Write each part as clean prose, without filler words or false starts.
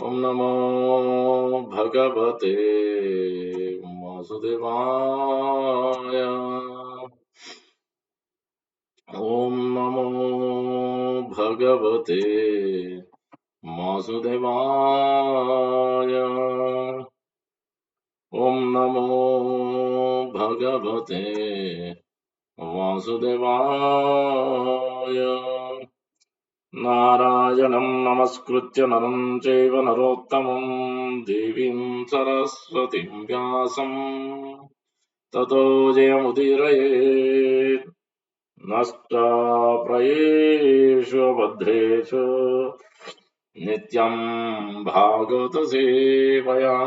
Om Namo Bhagavate Vasudevaya. Om Namo Bhagavate Vasudevaya. Om Namo Bhagavate Vasudevaya. Narayanam namaskritya naram chaiva narottamam devim saraswatim vyasam tato jayamudiraye nasta prayeshu badreshu nityam bhagavata sevaya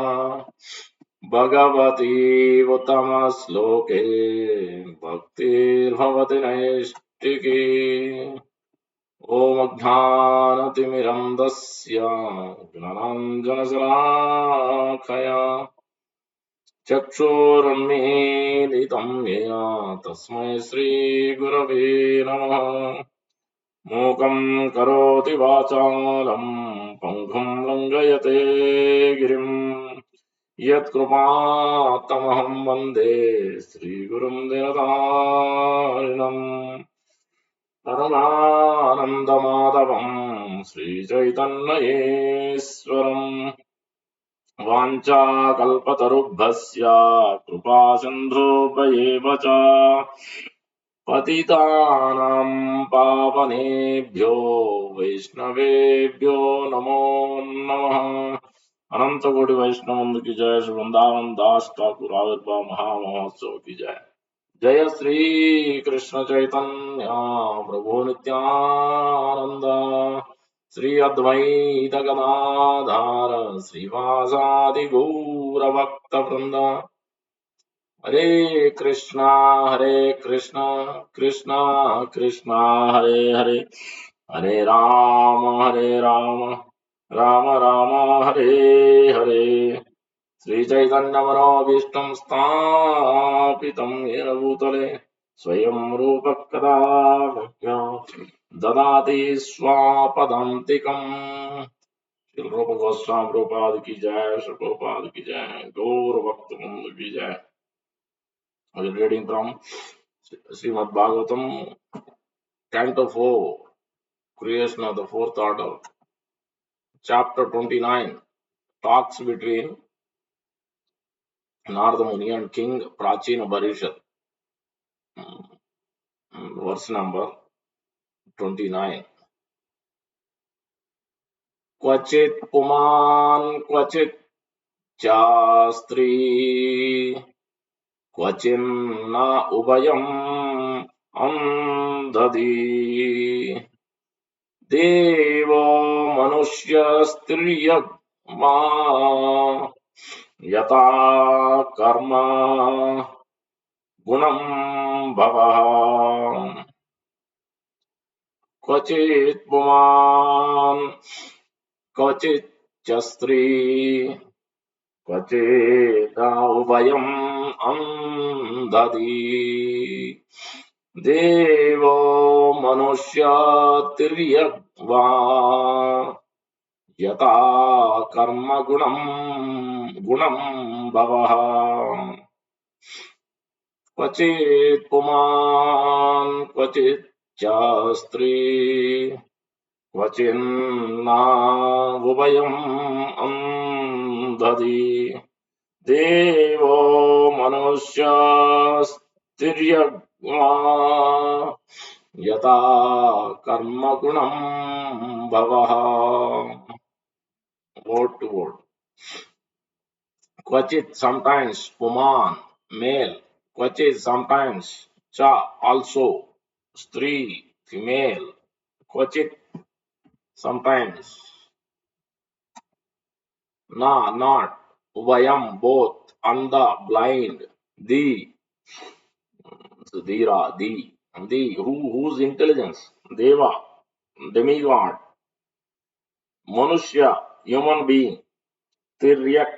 bhagavati uttama sloke bhaktir bhavati naistiki. Om Ajnanatimirandasya Gnananjanasalakhaya Chakshurunmilitam yena Tasmai Shri Gurave Namaha. Mukam karoti vachalam Pankham langayate girim Yat krupatamaham vande Shri Gurum Dinatarinam. Paramanandamadavam Sri Chaitanyeswaram Vanchakalpatarubhasya Krupasindhubhayeva cha Patitanam pavanebhyo Vaishnavebhyo Namo Namaha. अनंत कोटि वैष्णव की जय. श्री वृंदावन दास ठाकुर आविर्भाव महामहोत्सव की जय. जय श्री कृष्ण चैतन्य प्रभु नित्यानंद श्री अद्वैत गदाधर श्रीवासादि गौर भक्त वृंद. हरे कृष्णा कृष्णा कृष्णा हरे हरे हरे राम राम राम हरे हरे. श्री चैतन्य मनोभीष्टं स्थापितं येन भूतले स्वयं रूप कदा ददाति स्वापदान्तिकम्. श्री रूप गोस्वामी प्रभुपाद की जय. श्री प्रभुपाद की जय. गौर भक्त वृंद की जय. Reading from Srimad Bhagavatam, Canto 4, Creation of the Fourth Order, Chapter 29, Talks between Narada Muni and King Prachina Barishat. Verse number 29. Kvachit puman kvachit chastri kvachinna ubayam andhadi devo manushya striyagma yata karma gunam bhava. Kvachit puman kvachit chastri kvachita ubhayam andhadi devo manushya tiryagva yata karma gunam bhavaha. Kvachit puman kvachit chastri kvachinna ubhayam andhadi devo manushya tiryagma yata karma gunam bhavaha. Word to word. Kvachit sometimes, puman male, kvachit sometimes, cha also, stri female, kvachit sometimes, na not, ubhayam both, anda blind, di Sudhira, whose intelligence, Deva, demigod, Manushya, human being, Tiryak,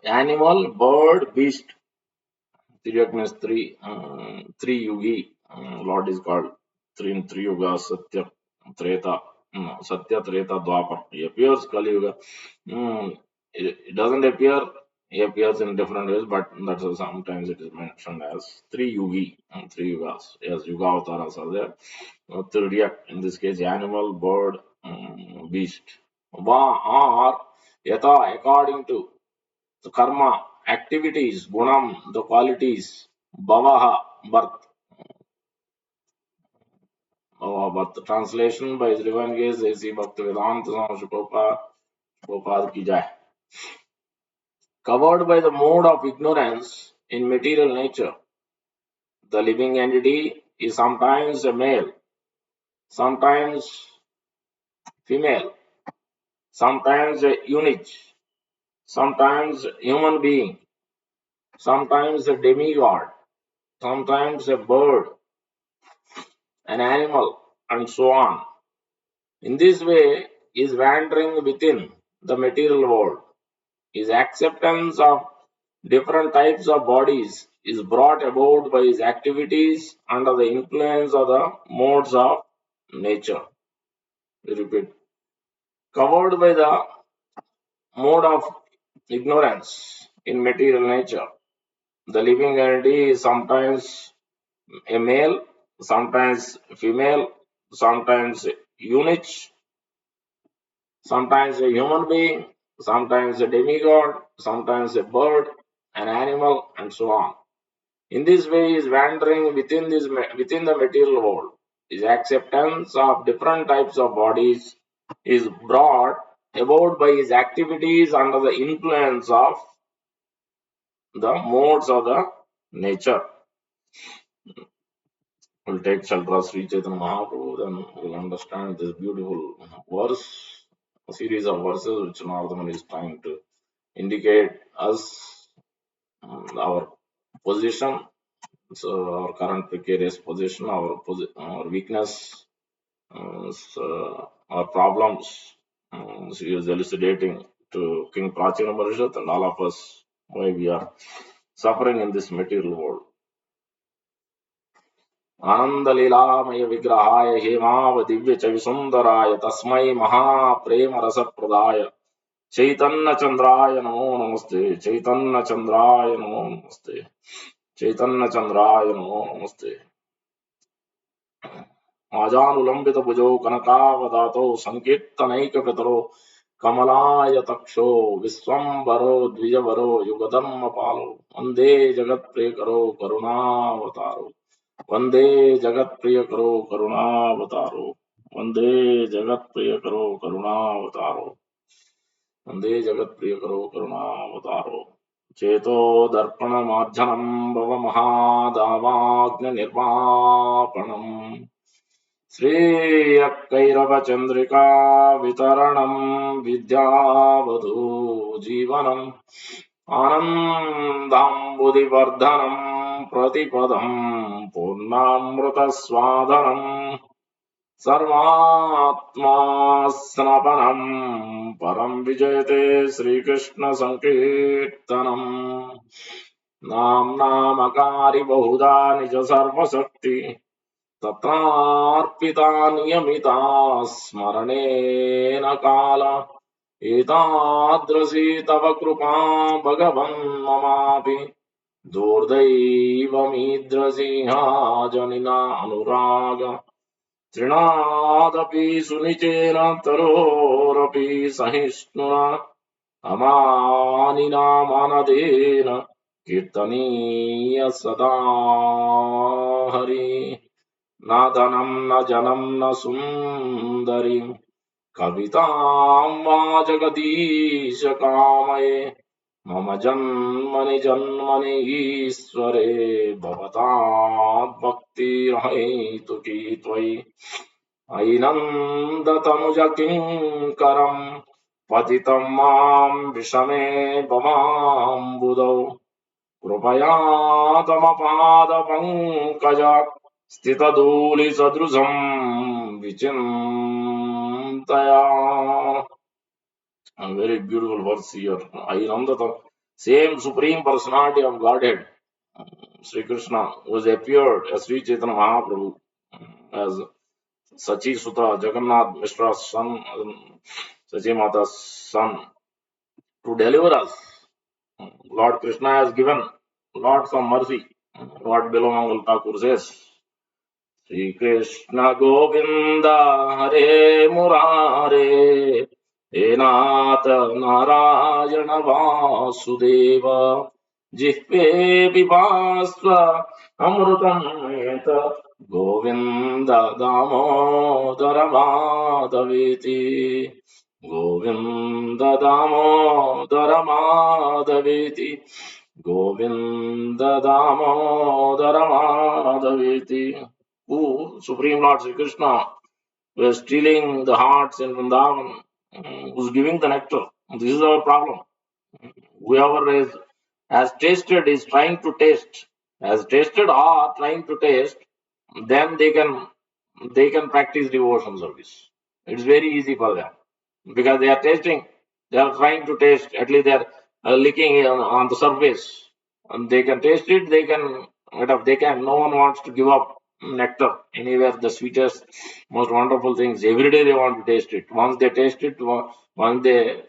animal, bird, beast. Tiryak means three yugi. Lord is called three yugas, Satya, Treta, Satya, Treta, Dwapar. He appears Kali Yuga. It doesn't appear. He appears in different ways, but that's sometimes it is mentioned as three yugi, three yugas. Yes, yuga avatars are there. Trilliac, in this case, animal, bird, beast. Va are yata, according to the karma, activities, gunam, the qualities, bhavaha, birth. Birth. Translation by His Divine Grace, A.C. Bhaktivedanta Swami Prabhupada ki jai. Covered by the mode of ignorance in material nature, the living entity is sometimes a male, sometimes female, sometimes a unit, sometimes a human being, sometimes a demigod, sometimes a bird, an animal, and so on. In this way, is wandering within the material world. His acceptance of different types of bodies is brought about by his activities under the influence of the modes of nature. We repeat, covered by the mode of ignorance in material nature, the living entity is sometimes a male, sometimes female, sometimes unit, sometimes a human being, sometimes a demigod, sometimes a bird, an animal, and so on. In this way, he is wandering within the material world. His acceptance of different types of bodies is brought about by his activities under the influence of the modes of the nature. We'll take shelter of Sri Chaitanya Mahaprabhu, then we'll understand this beautiful verse, a series of verses which Nardaman is trying to indicate us our position. So our current precarious position, our weakness, our problems. She is elucidating to King Prachina Marishat and all of us why we are suffering in this material world. Ananda Leelamaya Vigrahaya Hemav Divya Chavisundaraaya Tasmai Mahaprema Rasa Pradaya Chaitanya Chandraya Namo Namaste Chaitanya Chandraya Namo Namaste Chaitanya Chandraya Namo Namaste आजानुलंबित भुजौ कनकावदातो संकीर्तनैकपितरो कमलायतक्षो विश्वम्भरो द्विजवरो युगधर्मपालो वन्दे जगत्प्रियकरो करुणावतारो वन्दे जगत्प्रियकरो करुणावतारो वन्दे जगत्प्रियकरो करुणावतारो वन्दे जगत्प्रियकरो करुणावतारो चेतो दर्पणमार्जनं भवमहादावाग्निर्वापणम् श्रेयःकैरवचन्द्रिका वितरणं विद्यावधू जीवनम् आनन्दाम्बुदिवर्धनं प्रतिपदं पूर्णामृतस्वादनम् सर्वात्मास्नपनं परं विजयते श्रीकृष्णसङ्कीर्तनम् नाम्नामकारि बहुधा निज सर्वशक्ति तत्रार्पिता नियमिता स्मरणेन काल एतादृशी तव कृपा भगवन् ममापि दुर्दैवमीदृशीहा जनिना अनुराग तृणादपि सुनिचेन तरोरपि सहिष्णुना अमानिना मानदेन कीर्तनीय सदा हरि न धनं न जनं न सुन्दरीं कवितां वा जगदीश कामये मम जन्मनि जन्मनि ईश्वरे भवताद्भक्तिर्हैतुकी त्वयि ऐनन्दतनुज किङ्करं पतितं मां विषमे भवाम्बुधौ कृपया तमपादपङ्कज स्थितधूलिसदृशं विचिन्तया. A very beautiful verse here. Ananda, same Supreme Personality of Godhead, Sri Krishna, was appeared as Sri Chaitanya Mahaprabhu as Sachi Suta, Jagannath Mishra's son, Sachi Mata's son, to deliver us. Lord Krishna has given lots of mercy. What Bilomangal Thakur says. Sri Krishna Govinda Hare Murare He Nata Narayana Vasudeva Jihve Vivasva Amrutam Etat Govinda Damodara Madhaviti Govinda Damodara Madhaviti Govinda Damodara Madhaviti. Who Supreme Lord Sri Krishna was stealing the hearts in Vrindavan, who's giving the nectar. This is our problem. Whoever has tasted is trying to taste, has tasted or trying to taste, then they can practice devotion service. It's very easy for them because they are tasting, they are trying to taste. At least they are licking on the surface, and they can taste it. They can, they can. No one wants to give up nectar anywhere. The sweetest, most wonderful things. Every day they want to taste it. Once they taste it, once they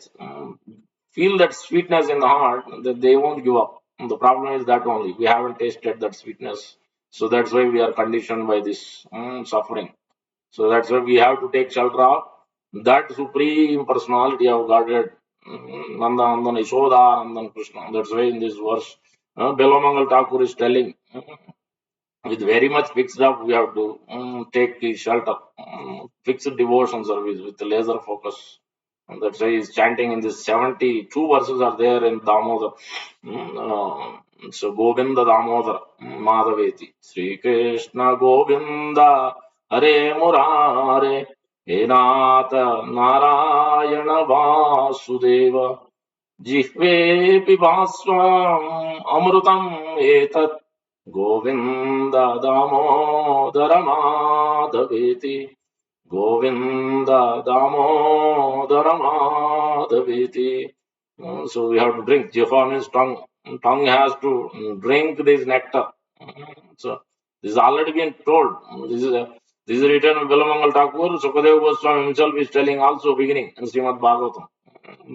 feel that sweetness in the heart, that they won't give up. And the problem is that only we haven't tasted that sweetness, so that's why we are conditioned by this suffering. So that's why we have to take shelter of that supreme personality of Godhead, Nanda Nandan Yashoda Nandan Krishna. That's why in this verse, Belomangal Thakur is telling, with very much fixed up, we have to take the shelter, fixed devotion service with laser focus. And that's why he's chanting in this 72 verses are there in Damodar. So Govinda Damodar Madhaveti. Sri Krishna Govinda Hare Murare Henata Narayana Vasudeva Jihve Pivaswam Amrutam Etat Govinda Damodara Madhaveti Govinda Damodara Madhaveti. So we have to drink. Jihva means tongue. Tongue has to drink this nectar. So this is already been told. This is written by Bilamangal Thakur. Sukadeva Goswami himself is telling also beginning in Srimad Bhagavatam.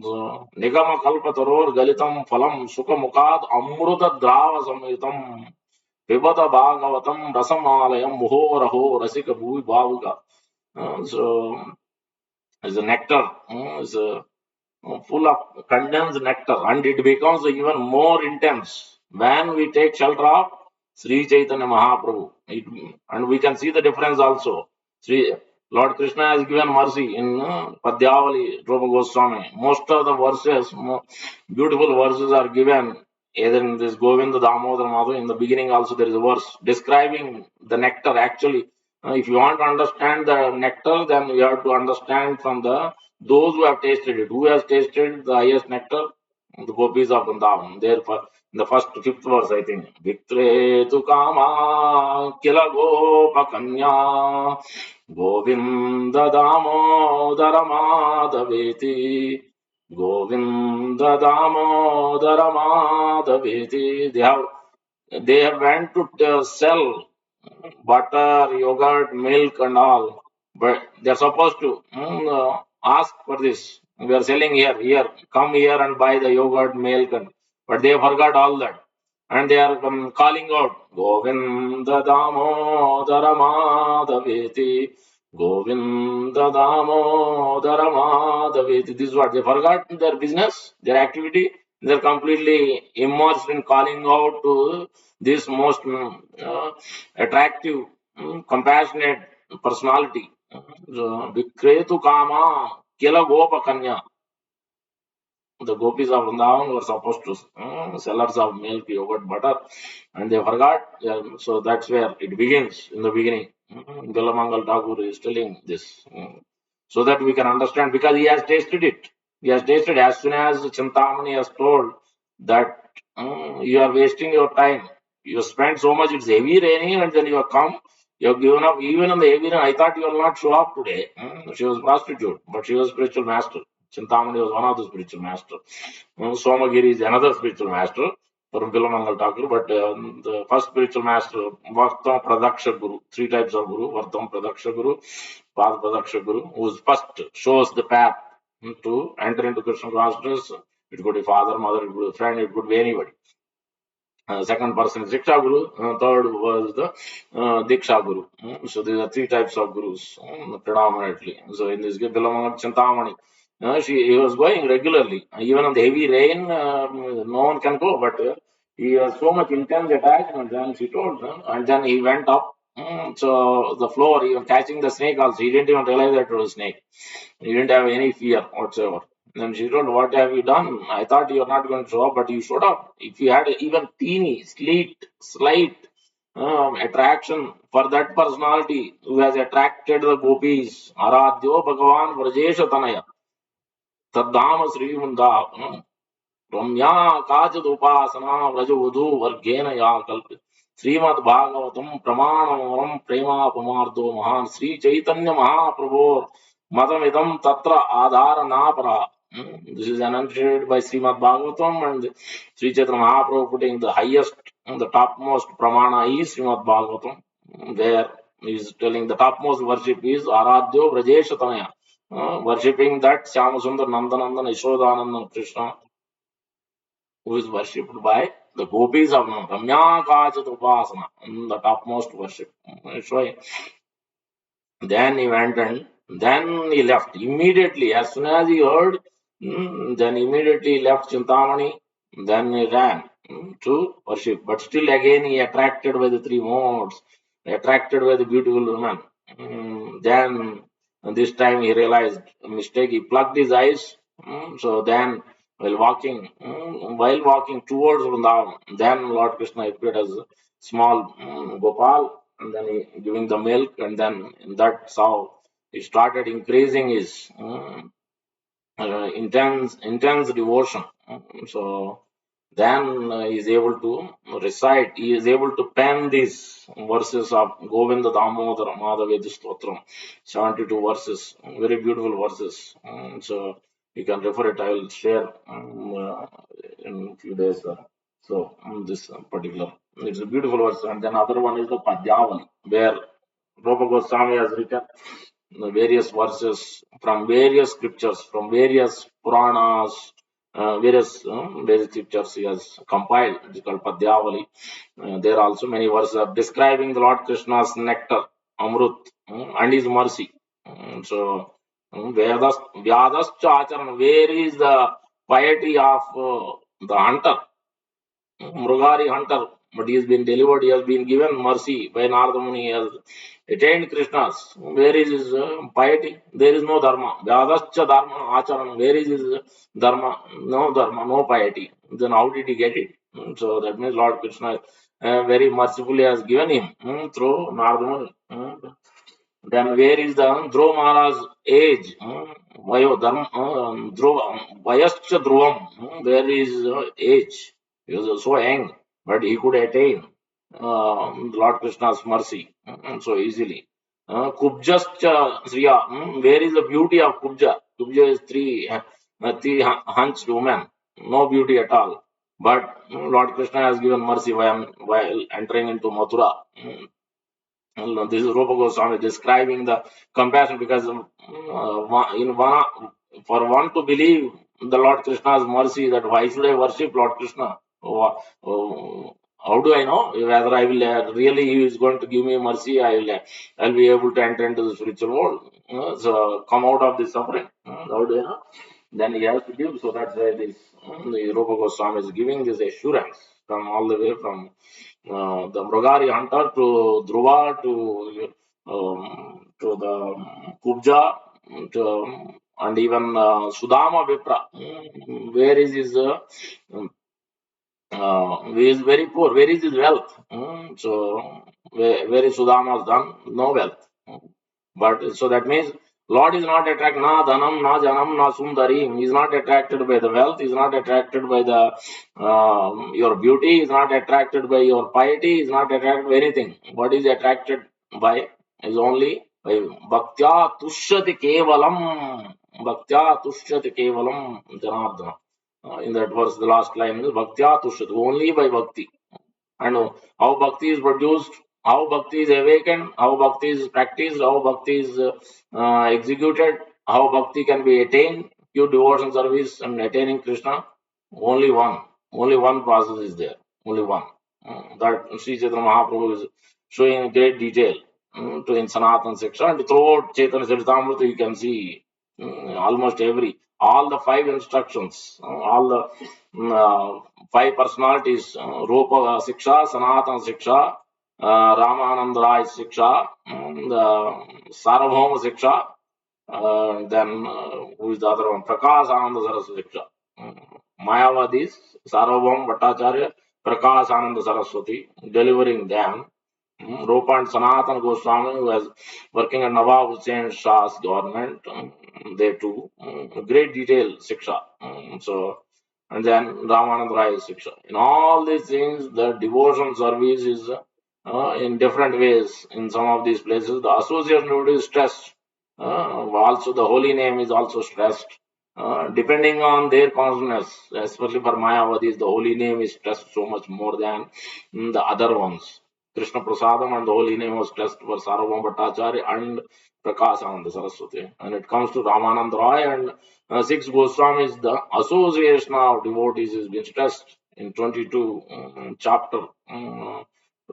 So Nigama Kalpataror Galitam Phalam Sukha Mukad Amruta Drava Samhitam Pibata Bhagavatam Rasamalayam Muhoraho Rasika Bhuvi Bhavuka. So is a nectar, is a full of condensed nectar, and it becomes even more intense when we take shelter of Sri Chaitanya Mahaprabhu. And we can see the difference also. Sri Lord Krishna has given mercy in Padyavali Rupa Goswami. Most of the verses, beautiful verses are given either in this Govinda Damodar Madhu. In the beginning also there is a verse describing the nectar. Actually, if you want to understand the nectar, then you have to understand from those who have tasted it. Who has tasted the highest nectar? The gopis of Vrindavan. Therefore, in the first fifth verse, I think. Viktre tu kama kila gopa kanya Govinda damodara madhaveti Govinda damodara madhaveti. They have went to sell butter, yogurt, milk, and all. But they're supposed to ask for this. We are selling here, come here and buy the yogurt, milk, but they forgot all that. And they are calling out, Govinda Damodara Madhaveti, Govinda Damodara Madhaveti. This is what they forgot their business, their activity. They're completely immersed in calling out to this most attractive, compassionate personality. Vikretu Kama Kila Gopa Kanya. The gopis of Vrindavan were supposed to sellers of milk, yogurt, butter, and they forgot. So that's where it begins in the beginning. Galamangal Thakur is telling this so that we can understand because he has tasted it. He has tasted as soon as Chintamani has told that you are wasting your time. You spent so much, it's heavy raining, and then you have come. You have given up even in the heavy rain. I thought you will not show up today. She was prostitute, but she was spiritual master. Chintamani was one of the spiritual master. Somagiri is another spiritual master from Bilamangal Thakur, but the first spiritual master, Vartam Pradaksha Guru, three types of Guru, Vartam Pradaksha Guru, Padaksha Guru, who first shows the path to enter into Krishna consciousness. It could be father, mother, it could be friend, it could be anybody. Second person is Diksha Guru. Third was the Diksha Guru. So these are three types of gurus predominantly. So in this case, Bilamanga Chintamani, he was going regularly. Even on the heavy rain, no one can go, but he has so much intense attachment. Then she told, and then he went up. So the floor, even catching the snake also, he didn't even realize that it was a snake. He didn't have any fear whatsoever. Then she told, "What have you done? I thought you were not going to show up, but you showed up. If you had even teeny, slight attraction for that personality who has attracted the gopis, Aradhyo Bhagavan Vrajesha Tanaya, Taddhama Sri Munda, रम्या काचिदुपासना व्रजवधू वर्गेण या कल्पित श्रीमद्भागवतम प्रमाणम प्रेमापमार्दो महान श्री चैतन्य महाप्रभो मतमिदम तत्र आधार नापरा. This is enunciated by Srimad Bhagavatam, and Sri Chaitanya Mahaprabhu putting the highest, the topmost pramana is Srimad Bhagavatam, where he is telling the topmost worship is Aradhyo Vrajesha Tanaya, worshipping that Shyamasundar Nandanandan Yashodanandan Krishna, who is worshipped by the gopis of Ramya Kachit Upasana, the topmost worship. So then he went and then he left immediately. As soon as he heard, then immediately he left Chintamani. Then he ran to worship. But still again he attracted by the three modes, attracted by the beautiful woman. Then this time he realized a mistake. He plugged his eyes. So then while walking towards Vrindavan, then Lord Krishna appeared as a small Gopal, and then he giving the milk, and then in that how he started increasing his intense devotion. So then he is able to recite, he is able to pen these verses of Govinda Damodara Madhavedi Stotram, 72 verses, very beautiful verses. So you can refer it, I will share in a few days. So this particular, it's a beautiful verse. And then other one is the Padyavali, where Rupa Goswami has written the various verses from various scriptures, from various Puranas, various scriptures he has compiled. It's called Padyavali. There are also many verses are describing the Lord Krishna's nectar, Amrut, and his mercy. So, Vyadascha Acharan, where is the piety of the hunter? Mrugari hunter, but he has been delivered, he has been given mercy by Narada Muni, he has attained Krishna's. Where is his piety? There is no dharma. Vyadascha dharma acharan, where is his dharma? No dharma, no piety. Then how did he get it? So that means Lord Krishna very mercifully has given him through Narada Muni. Then where is the Dhruva Maharaj's age? Vayo Dharma, Vayascha Dhruvam, where is age? He was so young, but he could attain Lord Krishna's mercy so easily. Kubjascha Sriya, where is the beauty of Kubja? Kubja is three hunched women, no beauty at all. But Lord Krishna has given mercy while entering into Mathura. This is Rupa Goswami describing the compassion, because for one to believe the Lord Krishna's mercy, that why should I worship Lord Krishna? How do I know whether I will really he is going to give me mercy? I'll be able to enter into the spiritual world. So come out of this suffering. How do I know? Then he has to give. So that's why this the Rupa Goswami is giving this assurance from all the way from the Mrugari hunter to Dhruva to the Kubja to, and even Sudama Vipra. Where is his he is very poor. Where is his wealth? So where is Sudama's done? No wealth. But so that means Lord is not attracted na dhanam, na janam, na sundarim. He is not attracted by the wealth. He is not attracted by the your beauty. He is not attracted by your piety. He is not attracted by anything. What is attracted by is only by bhaktya tushyati kevalam. Bhaktya tushyati kevalam janardana. In that verse, the last line is bhaktya tushyati, only by bhakti. And how bhakti is produced? how bhakti is awakened, how bhakti is practiced, how bhakti is executed, how bhakti can be attained, pure devotion service and attaining Krishna. Only one, only one process is there, only one. That Sri Chaitanya Mahaprabhu is showing in great detail to in Sanatan section, and throughout Chaitanya Charitamrita you can see almost all the five instructions, all the five personalities, Rupa Siksha, Sanatan Siksha, Ramananda Rai Siksha, Sarvabhauma Siksha, then who is the other one? Prakash Ananda Saraswati Siksha. Mayavadis, Sarvabhaum Bhattacharya, Prakash Ananda Saraswati, delivering them. Rupa and Sanatana Goswami, who was working at Nawab Hussain Shah's government, they too, great detail Siksha. So, and then Ramananda Rai Siksha. In all these things, the devotion service is in different ways. In some of these places, the association devotee is stressed. Also, the holy name is also stressed. Depending on their consciousness, especially for Mayavadis, the holy name is stressed so much more than the other ones. Krishna Prasadam and the holy name was stressed for Sarvabhauma Bhattacharya and Prakashananda Saraswati. And it comes to Ramananda Roy and six Goswamis, the association of devotees is being stressed in 22 chapter,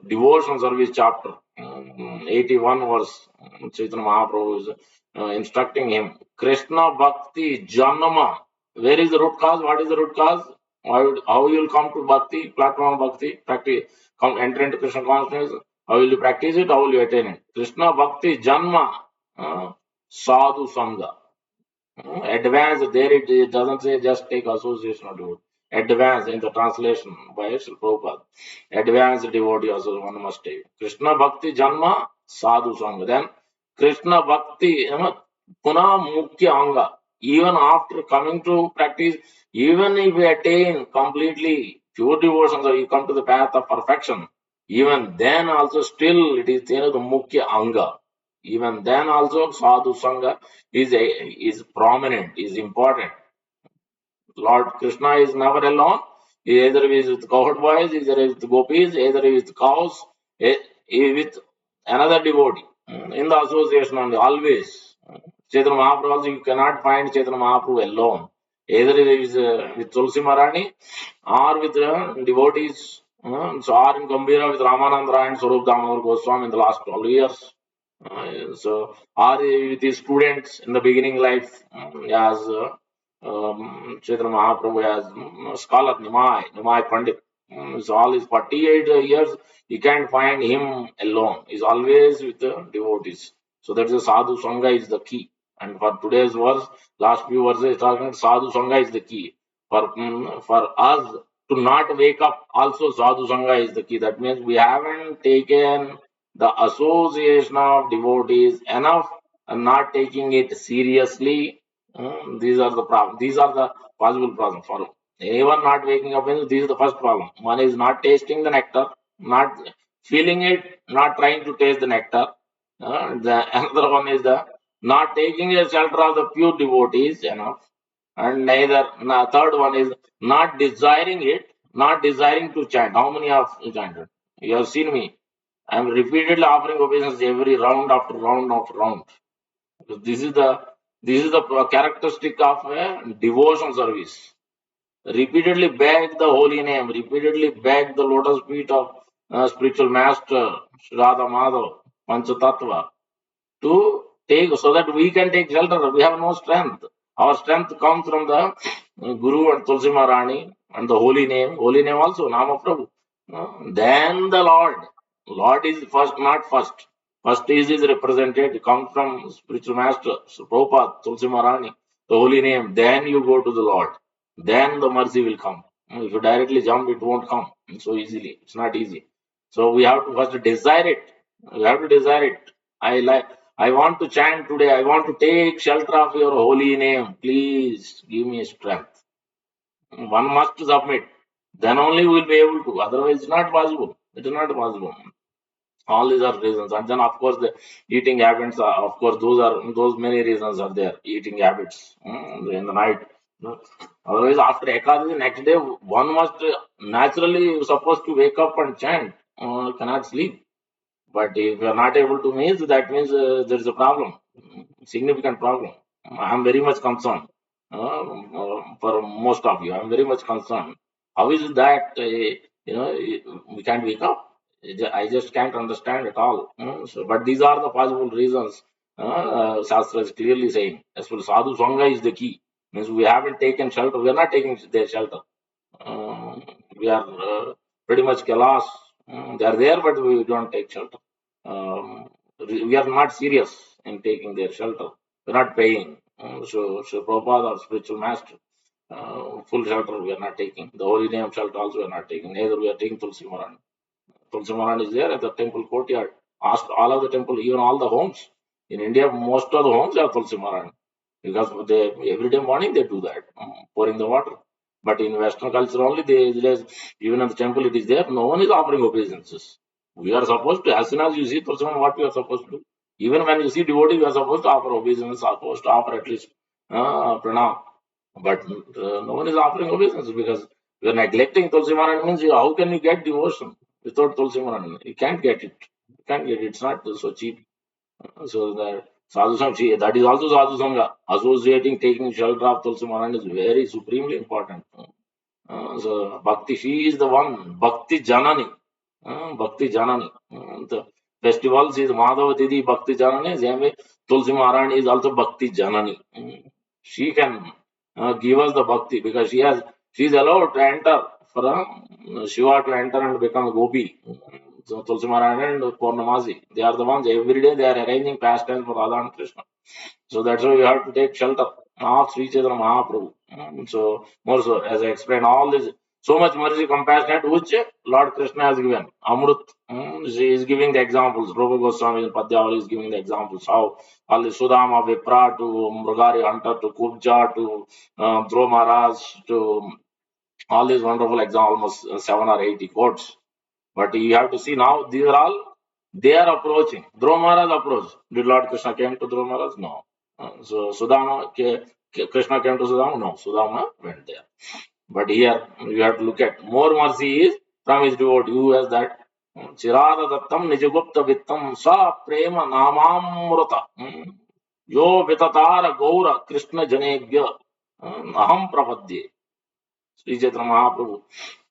devotion service chapter, 81 verse. Chaitanya Mahaprabhu is instructing him. Krishna Bhakti Janama. Where is the root cause? What is the root cause? How you will come to Bhakti, platform Bhakti, practice, come enter into Krishna consciousness? How will you practice it? How will you attain it? Krishna Bhakti Janma Sadhu Sangha. Advanced, there it doesn't say just take association of devotee. Advanced in the translation by Sri Prabhupada. Advanced devotee also one must take. Krishna Bhakti Janma Sadhu Sangha. Then Krishna Bhakti Puna Mukhya Anga. Even after coming to practice, even if we attain completely pure devotion, so you come to the path of perfection, even then also still it is the Mukhya Anga. Even then also sadhu sangha is prominent, is important. Lord Krishna is never alone. He either is with cowherd boys, either is with gopis, either is with cows, with another devotee. In the association only, always. Chaitanya Mahaprabhu also, you cannot find Chaitanya Mahaprabhu alone. Either it is with Tulsi Maharani or with devotees. So, or in Gambhira with Ramananda Rai and Swarup Damodar Goswami in the last 12 years. So, or with his students in the beginning life, as Chaitanya Mahaprabhu as scholar Nimai Pandit. So, all his 48 years, you can't find him alone. He's always with the devotees. So, that's the Sadhu Sangha is the key. And for today's verse, last few verses talking, Sadhu Sangha is the key. For us to not wake up, also Sadhu Sangha is the key. That means we haven't taken the association of devotees enough and not taking it seriously. These are the problem. These are the possible problems for anyone not waking up. This is the first problem. One is not tasting the nectar, not feeling it, not trying to taste the nectar. Another one is the not taking a shelter of the pure devotees enough, and third one is not desiring it, not desiring to chant. How many of you chanted? You have seen me. I am repeatedly offering obeisance every round after round after round. Because this is the characteristic of a devotion service. Repeatedly beg the holy name, repeatedly beg the lotus feet of spiritual master, Sri Radha Madhav, Panchatattva, to take so that we can take shelter. We have no strength. Our strength comes from the Guru and Tulsi Maharani and the holy name. Holy name also, Nama Prabhu. Then the Lord. Lord is first, not first. First is represented, comes from spiritual master, so Prabhupada, Tulsi Maharani, the holy name. Then you go to the Lord. Then the mercy will come. If you directly jump, it won't come so easily. It's not easy. So we have to first desire it. We have to desire it. I want to chant today. I want to take shelter of your holy name. Please give me strength. One must submit. Then only we will be able to. Otherwise, it's not possible. It is not possible. All these are reasons. And then, of course, the eating habits. Of course, those many reasons are there. Eating habits in the night. Otherwise, after Ekadasi, next day, one must naturally supposed to wake up and chant. Cannot sleep. But if you are not able to meet, that means there is a problem, significant problem. I am very much concerned for most of you. I am very much concerned. How is it that we can't wake up? I just can't understand at all. But these are the possible reasons. Shastra is clearly saying, as well, sadhu sangha is the key. Means we haven't taken shelter. We are not taking their shelter. We are pretty much kalas. They are there, but we don't take shelter. We are not serious in taking their shelter. We are not paying. So Prabhupada, our spiritual master, full shelter we are not taking. The holy name shelter also we are not taking. Neither we are taking Tulsi Maran. Tulsi Maran is there at the temple courtyard. Ask all of the temple, even all the homes. In India, most of the homes have Tulsi Maran because they every day morning they do that, pouring the water. But in Western culture only, even at the temple it is there. No one is offering obeisances. We are supposed to, as soon as you see Tulsi Maran, what we are supposed to do? Even when you see devotee, we are supposed to offer obeisance, supposed to offer at least pranam. But no one is offering obeisance because we are neglecting Tulsi Maran. Means how can you get devotion without Tulsi Maran? You can't get it. You can't get it. It's not so cheap. So that sadhu sangha, that is also sadhu sangha. Associating, taking shelter of Tulsi Maran is very supremely important. So Bhakti, she is the one. Bhakti Janani. Bhakti Janani. The festivals is Madhava Didi Bhakti Janani. Same way Tulsi Maharani is also Bhakti Janani. She can give us the Bhakti because she is allowed to enter for Shiva to enter and become a gopi. So Tulsi Maharani and Purnamasi, they are the ones every day they are arranging pastimes for Radha and Krishna. So that's why we have to take shelter of Sri Chaitanya Mahaprabhu. So more so, as I explained, all this so much mercy, compassion, which Lord Krishna has given. Amrut, she is giving the examples. Rupa Goswami in Padyavala is giving the examples. How all the Sudama, Vipra to Mrugari Hunter to Kubja to Dhruva Maharaj to all these wonderful examples, almost 7 or 8 quotes. But you have to see now, these are all, they are approaching. Dhruva Maharaj approached. Did Lord Krishna came to Dhruva Maharaj? No. So Sudama, Krishna came to Sudama? No. Sudama went there. But here you have to look at more mercy is from his devotee. Who has that? Chirada Dattam Nijagupta Vittam Sa Prema Namamrata. Yo Vitatara Gaura Krishna Janebhya Aham Prapadye. Sri Chaitanya Mahaprabhu.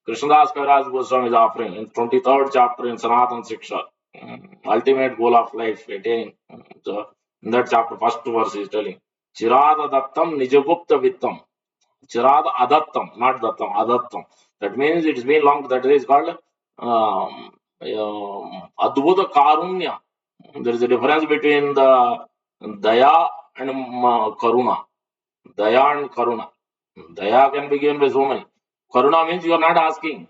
Krishnadas Kaviraj Goswami is offering in 23rd chapter in Sanatana Siksha, ultimate goal of life, attaining. So in that chapter, first verse is telling, Chirada Dattam Nijagupta Vittam. Chirada Adattam, not Dattam, Adattam. That means it's been long, that is called Adbhuta Karunya. There is a difference between the Daya and Karuna. Daya and Karuna. Daya can be given by so many. Karuna means you are not asking.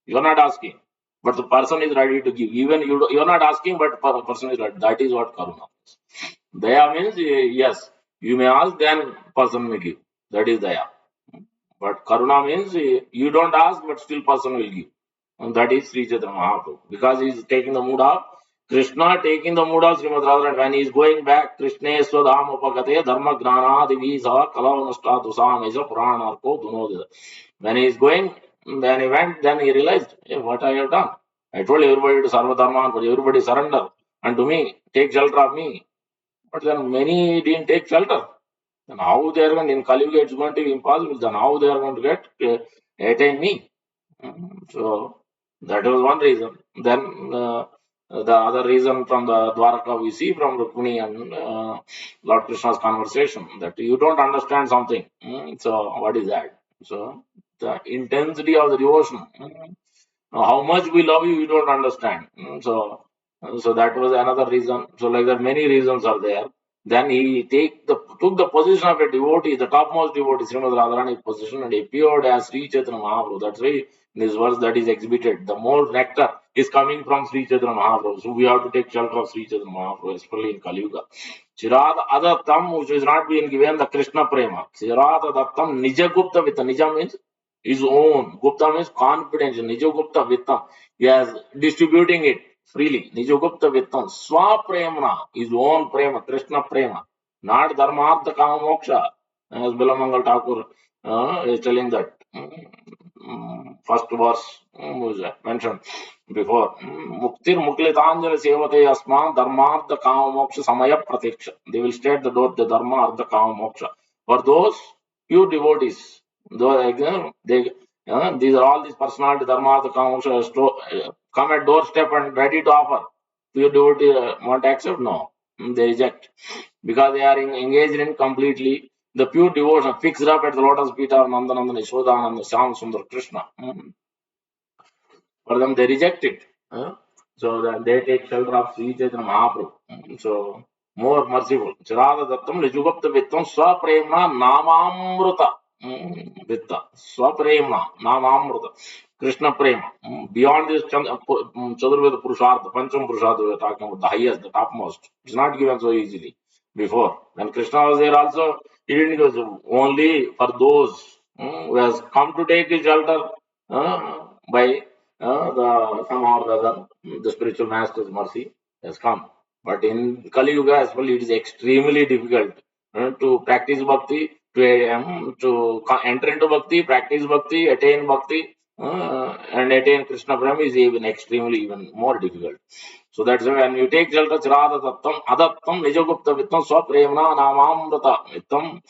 You are not asking. But the person is ready to give. Even you are not asking, but the person is ready. That is what Karuna means. Daya means yes, you may ask, then person may give. That is Daya. But Karuna means you don't ask, but still person will give. And that is Sri Chaitanya Mahaprabhu. Because he is taking the mood of Krishna, taking the mood of Srimad Radharani. When he is going back, Krishna Swadham Upagate Dharma Gnana Divisa Kalavamasta Dusam Isa Purana Arko Dunodida. When he is going, then he went, then he realized, hey, what I have done. I told everybody to Sarva Dharma, but everybody surrender unto me, take shelter of me. But then many didn't take shelter. Then how they are going, in Kali Yuga it's going to be impossible. Then how they are going to get attain me? So that was one reason. Then the other reason from the Dwaraka we see from Rukmini and Lord Krishna's conversation that you don't understand something. So what is that? So the intensity of the devotion. How much we love you, you don't understand. So that was another reason. So like that, many reasons are there. Then he took the position of a devotee, the topmost devotee, Srimad Radharani's position, and appeared as Sri Chaitanya Mahaprabhu. That's why in this verse that is exhibited, the more nectar is coming from Sri Chaitanya Mahaprabhu. So we have to take shelter of Sri Chaitanya Mahaprabhu, especially in Kali Yuga. Chirada Adattam, which is not being given, the Krishna Prema. Chirada Adattam, Nija Gupta Vitta. Nija means his own. Gupta means confidential. Nijo Gupta Vittam. He is distributing it freely. Nijo Gupta Vittam. Swa Premna, his own Prema, Krishna Prema. Not Dharmartha Kama Moksha. As Bilamangal Thakur is telling that. first verse was mentioned before. Muktir Muklitanjali Sevate Asman Dharmartha Kama Moksha Samaya Pratiksha. They will state the door, the Dharma Artha Kama Moksha. For those pure devotees, these are all these personality Dharma Artha Kama Moksha come at doorstep and ready to offer. Pure devotee want to accept? No. They reject because they are engaged in completely the pure devotion fixed up at the lotus feet of Nandananda, Yashodananda, Shyam Sundar Krishna. For them, they reject it. So that they take shelter of Sri Chaitanya Mahaprabhu. So more merciful. Chirada Dattam Rijugapta Vittam Swapremna Namamruta. Vitta. Swapremna Namamruta. Krishna Prema. Beyond this Chadurveda Purushartha, Pancham Purushartha, we are talking about the highest, the topmost. It's not given so easily. Before, when Krishna was there also, he didn't go only for those who has come to take his shelter by the somehow or the other, the spiritual master's mercy has come. But in Kali Yuga as well, it is extremely difficult to practice bhakti, to enter into bhakti, practice bhakti, attain bhakti, and attain Krishna Prem is even more difficult. So that's why when you take shelter, Chirada Tattam, Adattam, Nijagupta Vittam, Swapremna, Namamrata, Vittam,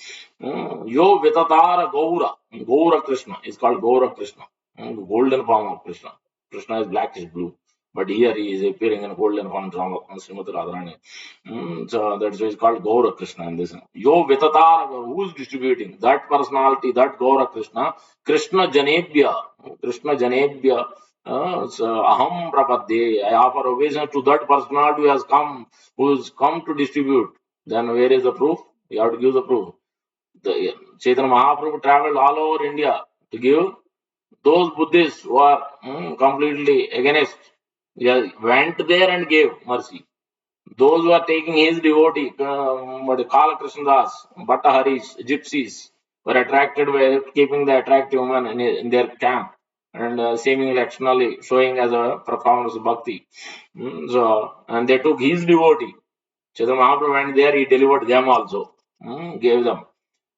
Yo Vitatara Gaura, Gaura Krishna is called Gaura Krishna, the golden form of Krishna. Krishna is black, is blue. But here he is appearing in golden form, Srimati Radharani. So that's why it's called Gaura Krishna in this. Yo Vitatara, who is distributing? That personality, that Gaura Krishna, Krishna Janebhya, Krishna Janebhya. So aham prapadde. I offer obeisance to that personality who has come to distribute. Then where is the proof? You have to give the proof. The Chaitanya Mahaprabhu traveled all over India to give those Buddhists who are completely against. Yeah, went there and gave mercy. Those who are taking his devotee, Kala Krishnadas, Bhatta Haris, gypsies, were attracted by keeping the attractive woman in their camp and seemingly externally showing as a performance of bhakti. And they took his devotee. Chaitanya Mahaprabhu went there, he delivered them also, gave them.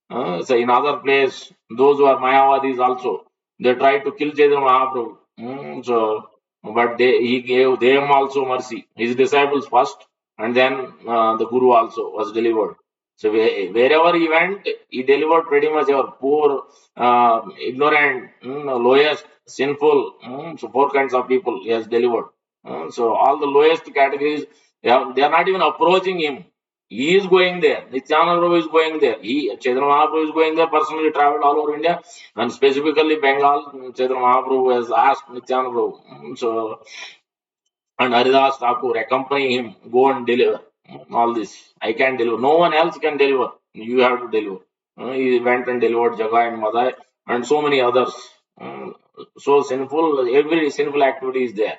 So in other place, those who are Mayavadis also, they tried to kill Chaitanya Mahaprabhu. But he gave them also mercy. His disciples first, and then the Guru also was delivered. So wherever he went, he delivered pretty much our poor, ignorant, lowest, sinful. So four kinds of people he has delivered. So all the lowest categories, they are not even approaching him. He is going there. Nityananda Prabhu is going there. Chaitanya Mahaprabhu is going there. Personally traveled all over India and specifically Bengal. Chaitanya Mahaprabhu has asked Nityananda Prabhu. So and Haridas Thakur accompany him, go and deliver all this. I can deliver. No one else can deliver. You have to deliver. He went and delivered Jagai and Madai and so many others. So sinful, every sinful activity is there.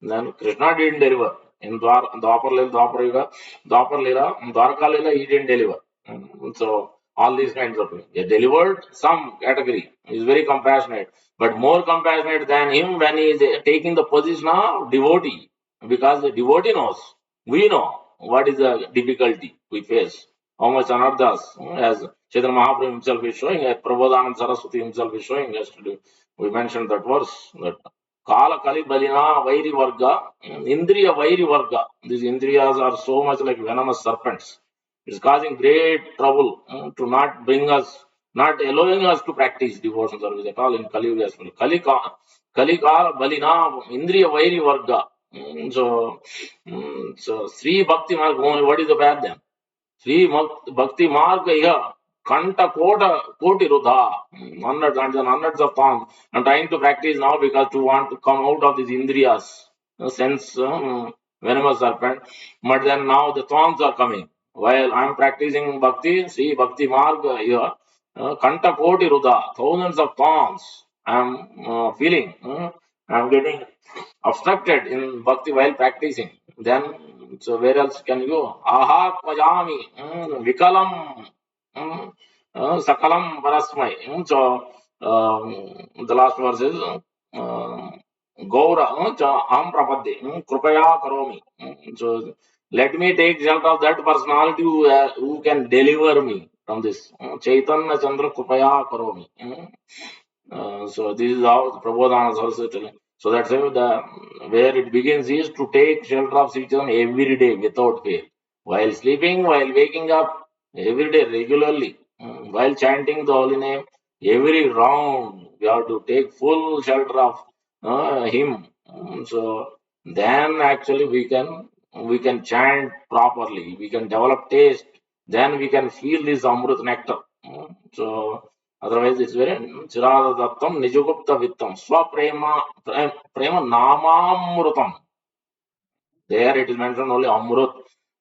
Then Krishna didn't deliver. In Dwapar Lila, Dwarka Lila, he didn't deliver. So all these kinds of things. He delivered some category. He is very compassionate, but more compassionate than him when he is taking the position of devotee. Because the devotee knows, we know what is the difficulty we face, how much anarthas, as Chaitanya Mahaprabhu himself is showing, as Prabodhanand Saraswati himself is showing yesterday. We mentioned that verse, that Kala Kali Balina Vairi Varga, Indriya Vairi Varga. These Indriyas are so much like venomous serpents. It's causing great trouble to not bring us, not allowing us to practice devotional service at all in Kali Yuga as well. Kali Kala Balina Indriya Vairi Varga. So Sri Bhakti Marg, what is the path then? Sri Bhakti Marg, yeah. Kanta Koti Rudha, hundreds of thorns. I'm trying to practice now because to want to come out of these Indriyas, sense venomous serpent. But then now the thorns are coming. While I'm practicing bhakti, see Bhakti Marga here, Kanta Koti Rudha, thousands of thorns. I'm feeling, I'm getting obstructed in bhakti while practicing. Then, so where else can you go? Aha Pajami, Vikalam. Sakalam Parasmai. The last verse is Gaura Aham Prapadde, Krupaya Karomi. So let me take shelter of that personality who can deliver me from this. Chaitanya Chandra Krupaya Karomi. So this is how the Prabodhana is also telling. So that's why where it begins is to take shelter of Sri Chaitanya every day without fail. While sleeping, while waking up, every day regularly, while chanting the holy name, every round we have to take full shelter of him. So then actually we can chant properly, we can develop taste, then we can feel this Amrit nectar. So otherwise, it's very Chiradadattam Nijugupta Vittam Swaprema Prema Namamrutam. There it is mentioned only Amrut.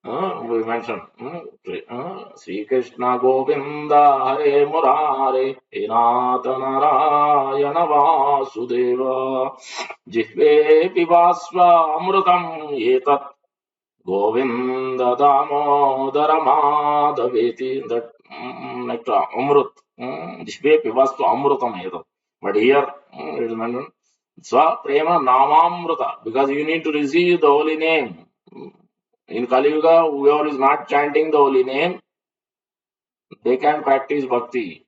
We mentioned Sri Krishna Govinda Hare Murare Hinata Narayana Vasudeva Jihve Pivasva Amrutam Yetat Govinda Damodara Madhaveti, that nectar, Amrut. Jishve Pivastu Amrutam Etam. But here it is mentioned Swa Prema Namamruta, because you need to receive the holy name. In Kali Yuga, whoever is not chanting the holy name, they can practice bhakti.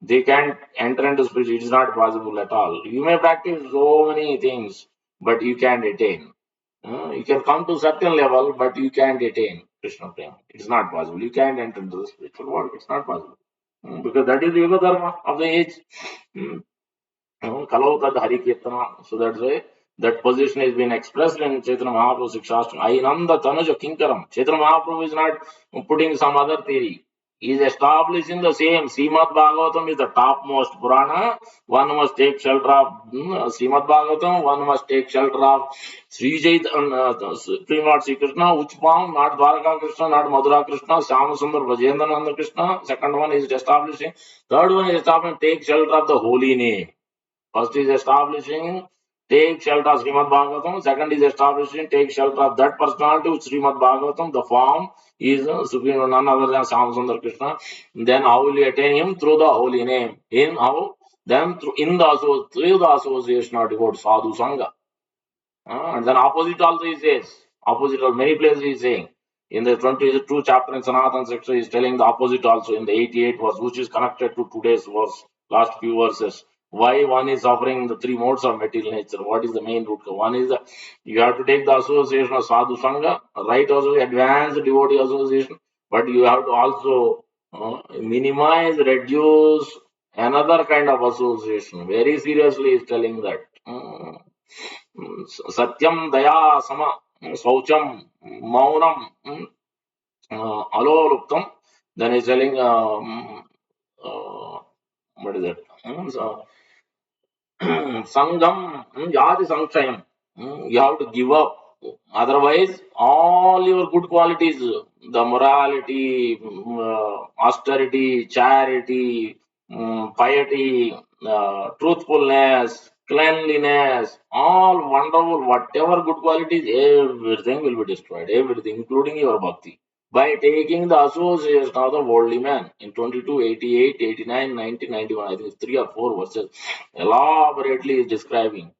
They can't enter into spirit. It is not possible at all. You may practice so many things, but you can't attain. You can come to certain level, but you can't attain Krishna Prema. It's not possible. You can't enter into the spiritual world. It's not possible. Because that is the Yuga Dharma of the age. Mm. Kalau tad Hari Kirtana. So that's why that position has been expressed in Chaitanya Mahaprabhu Sikshastam. Ananda Tanuja Kinkaram. Chaitanya Mahaprabhu is not putting some other theory. He is establishing the same. Srimad Bhagavatam is the topmost Purana. One must take shelter of Srimad Bhagavatam. One must take shelter of Sri Chaitanya, Supreme Lord Sri Krishna, Uchpam, not Dwaraka Krishna, not Madhura Krishna, Syamasundar Vajendananda Krishna. Second one is establishing. Third one is establishing, take shelter of the holy name. First is establishing, take shelter of Srimad Bhagavatam. Second is establishing, take shelter of that personality which Srimad Bhagavatam. The form is Supreme, none other than Syamasundar Krishna. Then how will you attain him? Through the holy name. In how? Then through the association of devout sadhu sangha. And then opposite also he says, opposite of many places he is saying. In the 22 chapter in Sanatana section, he is telling the opposite also in the 88 verse, which is connected to today's verse, last few verses. Why one is suffering the three modes of material nature? What is the main root? One is that you have to take the association of sadhu sangha, right? Also advanced devotee association, but you have to also minimize, reduce another kind of association. Very seriously, he is telling that. Satyam Daya Sama Saucham Maunam Aloluptam. Then he's telling what is it? So, Sangam Yadi Sankshayam. You have to give up. Otherwise, all your good qualities, the morality, austerity, charity, piety, truthfulness, cleanliness, all wonderful, whatever good qualities, everything will be destroyed, everything, including your bhakti. By taking the association of the worldly man in 22, 88, 89, 90, 91, I think 3 or 4 verses, elaborately is describing.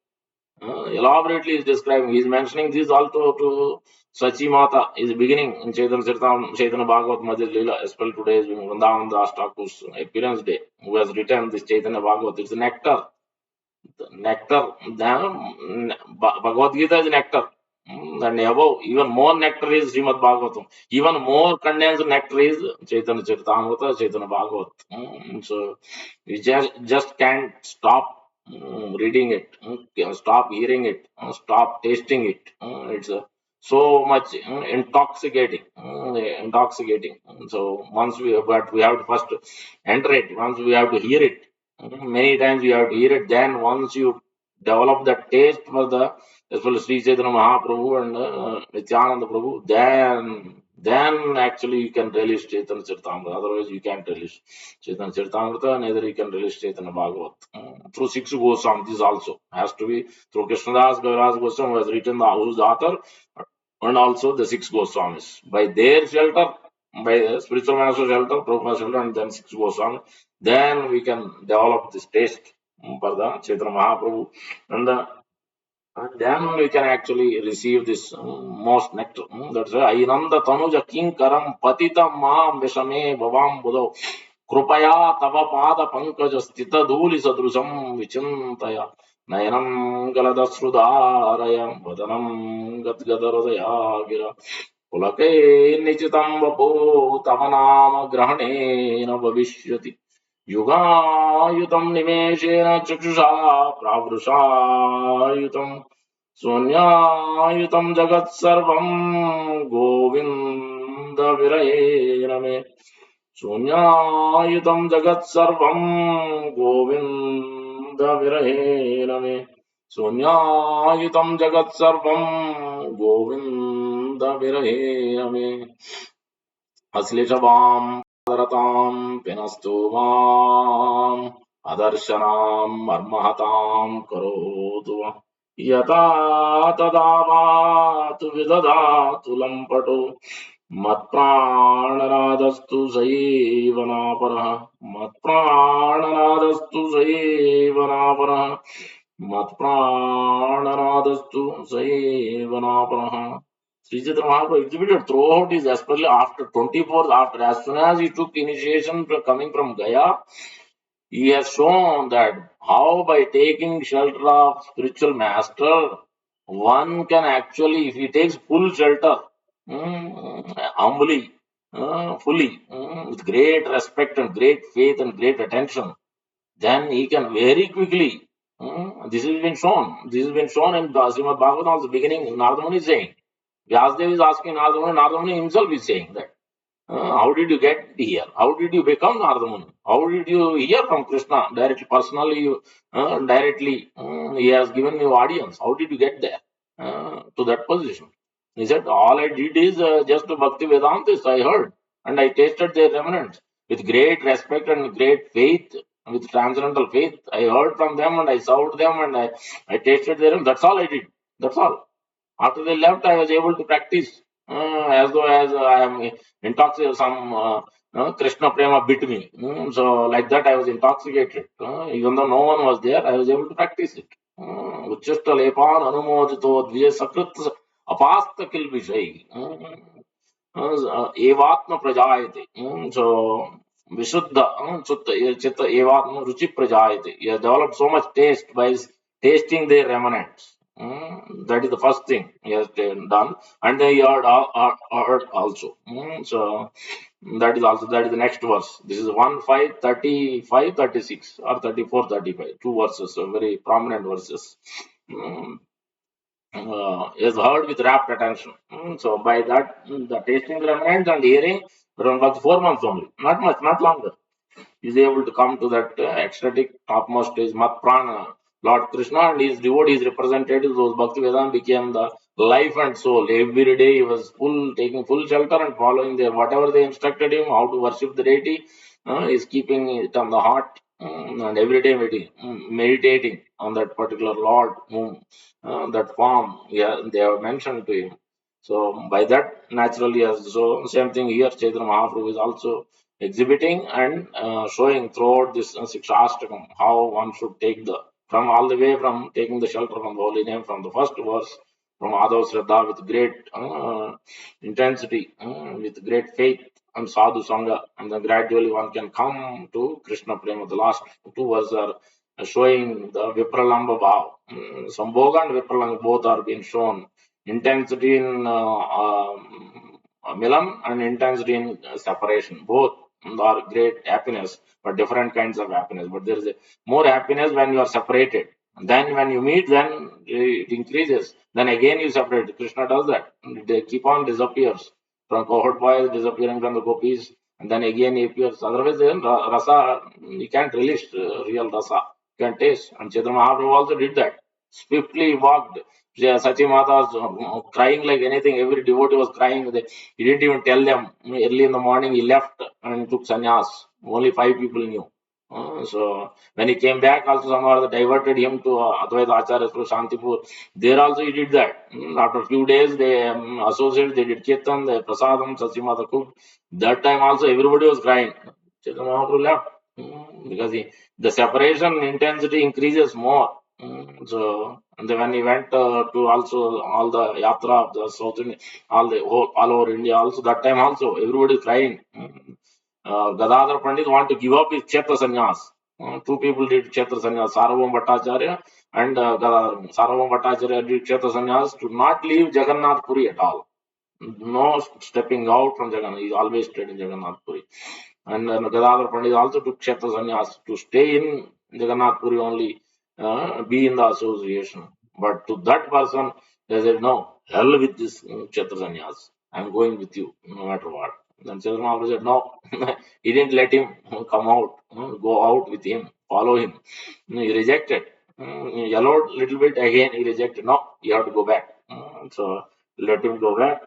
Elaborately is describing. He is mentioning this also to Sachi Mata is beginning in Chaitanya Charitam, Chaitanya Bhagavat Madhya Leela, especially today is Vrindavan Das Thakur's appearance day, who has written this Chaitanya Bhagavat. It's a nectar. Nectar. Bhagavad Gita is nectar. And above, even more nectar is Srimad Bhagavatam. Even more condensed nectar is Chaitanya Charitamrita, Chaitanya Bhagavat. So we just can't stop reading it, stop hearing it, stop tasting it. It's so much intoxicating, intoxicating. So once but we have to first enter it. Once we have to hear it. Many times you have to hear it. Then once you develop the taste for the as well as Sri Chaitanya Mahaprabhu and Nityananda Prabhu, then actually you can relish Chaitanya Charitamrita. Otherwise you can't relish Chaitanya Charitamrita, neither you can relish Chaitanya Bhagavat. Through six Goswami, this also has to be through Krishnadas Gaviraj Goswami, who has written who's the author, and also the six Goswamis. By their shelter, by the spiritual master shelter, Prabhupada shelter, and then six Goswami, then we can develop this taste for the Chaitanya Mahaprabhu. And then we can actually receive this most nectar. That's why Ainanda Tanuja Kinkaram Patita Mam Vishame Bhavam Budo. कृपया तव पाद पंकज स्थित धूलि सदृशं विचिन्तय नयनं गलदश्रुधारय वदनं गद्गदहृदया गिर पुलकैर्निचितं वपो तव नाम ग्रहणेन भविष्यति युगायुतं निमेषेण चक्षुषा प्रावृषायुतं शून्यायुतं जगत्सर्वं गोविन्द विरहे मे शून्यायुतं जगत्सर्वं गोविन्द विरहेण मे शून्यायुतं जगत्सर्वं गोविन्द विरहेण मे अश्लिषवां पादरतां पिनस्तु माम् अदर्शनां मर्महतां करोतु यथा तदा वातु विदधातु लम्पटो मत्प्राणनादस्तु सैव नापरः मत्प्राणनादस्तु सैव नापरः मत्प्राणनादस्तु सैव नापरः. Sri Chaitanya Mahaprabhu exhibited throughout his, especially after 24, after as soon as he took initiation from coming from Gaya, he has shown that how by taking shelter of spiritual master, one can actually, if he takes full shelter, humbly, fully, with great respect and great faith and great attention, then he can very quickly. This has been shown. This has been shown in the Srimad Bhagavatam also beginning. Narada Muni is saying. Vyasadeva is asking Narada Muni. Narada Muni himself is saying that. How did you get here? How did you become Narada Muni? How did you hear from Krishna directly, personally? Directly, he has given you audience. How did you get there to that position? He said, all I did is just Bhakti Vedantis. I heard and I tasted their remnants with great respect and great faith, with transcendental faith. I heard from them and I served them and I tasted their. That's all I did. That's all. After they left, I was able to practice as though as I am intoxicated. Some Krishna prema bit me. So like that, I was intoxicated. Even though no one was there, I was able to practice it. Uchishta lepan anumodito dvije sakrit apasta kilbishai. एवात्म प्रजायते so vishuddha chitta evatma ruchi prajayate. He has developed so much taste by tasting their remnants. That is the first thing he has done, and he heard also. So that is the next verse. This is 1 5 35 36 or 34 35. Two verses, very prominent verses. Is heard with rapt attention. So by that, the tasting remnants and hearing around about 4 months only, not much, not longer, is able to come to that ecstatic topmost stage, Mat Prana, Lord Krishna and his devotees representatives, those Bhakti Vedanta became the life and soul. Every day he was taking full shelter and following their whatever they instructed him, how to worship the deity, is keeping it on the heart, and every day meditating on that particular Lord, whom that form, yeah, they have mentioned to him. So by that, naturally, as so same thing here, Chaitanya Mahaprabhu is also exhibiting and showing throughout this Sikshastakam how one should take the from all the way from taking the shelter from the holy name from the first verse from Adhav Shraddha with great intensity, with great faith and sadhu sangha, and then gradually one can come to Krishna Prema. The last two verses are showing the Vipralamba Bhav. Sambhoga and Vipralamba both are being shown. Intensity in Milan and intensity in separation. Both are great happiness, but different kinds of happiness. But there is a more happiness when you are separated. Then when you meet, then it increases. Then again you separate. Krishna does that. They keep on disappears. From cohort boys disappearing from the gopis, and then again he appears. Otherwise, then rasa, you can't relish real rasa. You can taste. And Chaitanya Mahaprabhu also did that. Swiftly walked. Sachi Mata was crying like anything. Every devotee was crying. He didn't even tell them. Early in the morning, he left and took sannyas. Only 5 people knew. So when he came back, also somehow they diverted him to Advaita Acharya through Shantipur. There also he did that. After a few days, they associated, they did Kirtan, they Prasadam, Sachimata cooked. That time also everybody was crying. Chaitanya Mahaprabhu left because the separation intensity increases more. So and then when he went to also all the yatra of the South India, all over India, also that time also everybody is crying. Gadadhar Pandit want to give up his Kshetra sannyas. Two people did Kshetra sannyas, Sarvam Bhattacharya and Gadadhar. Sarvam Bhattacharya did Kshetra sannyas to not leave Jagannath Puri at all. No stepping out from Jagannath. He always stayed in Jagannath Puri. And Gadadhar Pandit also took Kshetra sannyas to stay in Jagannath Puri only, be in the association. But to that person, they said, no, hell with this Kshetra sannyas. I'm going with you, no matter what. Then Chaitanya Mahaprabhu said, no, he didn't let him come out, go out with him, follow him. He rejected. He yellowed a little bit again, he rejected. No, you have to go back. So let him go back.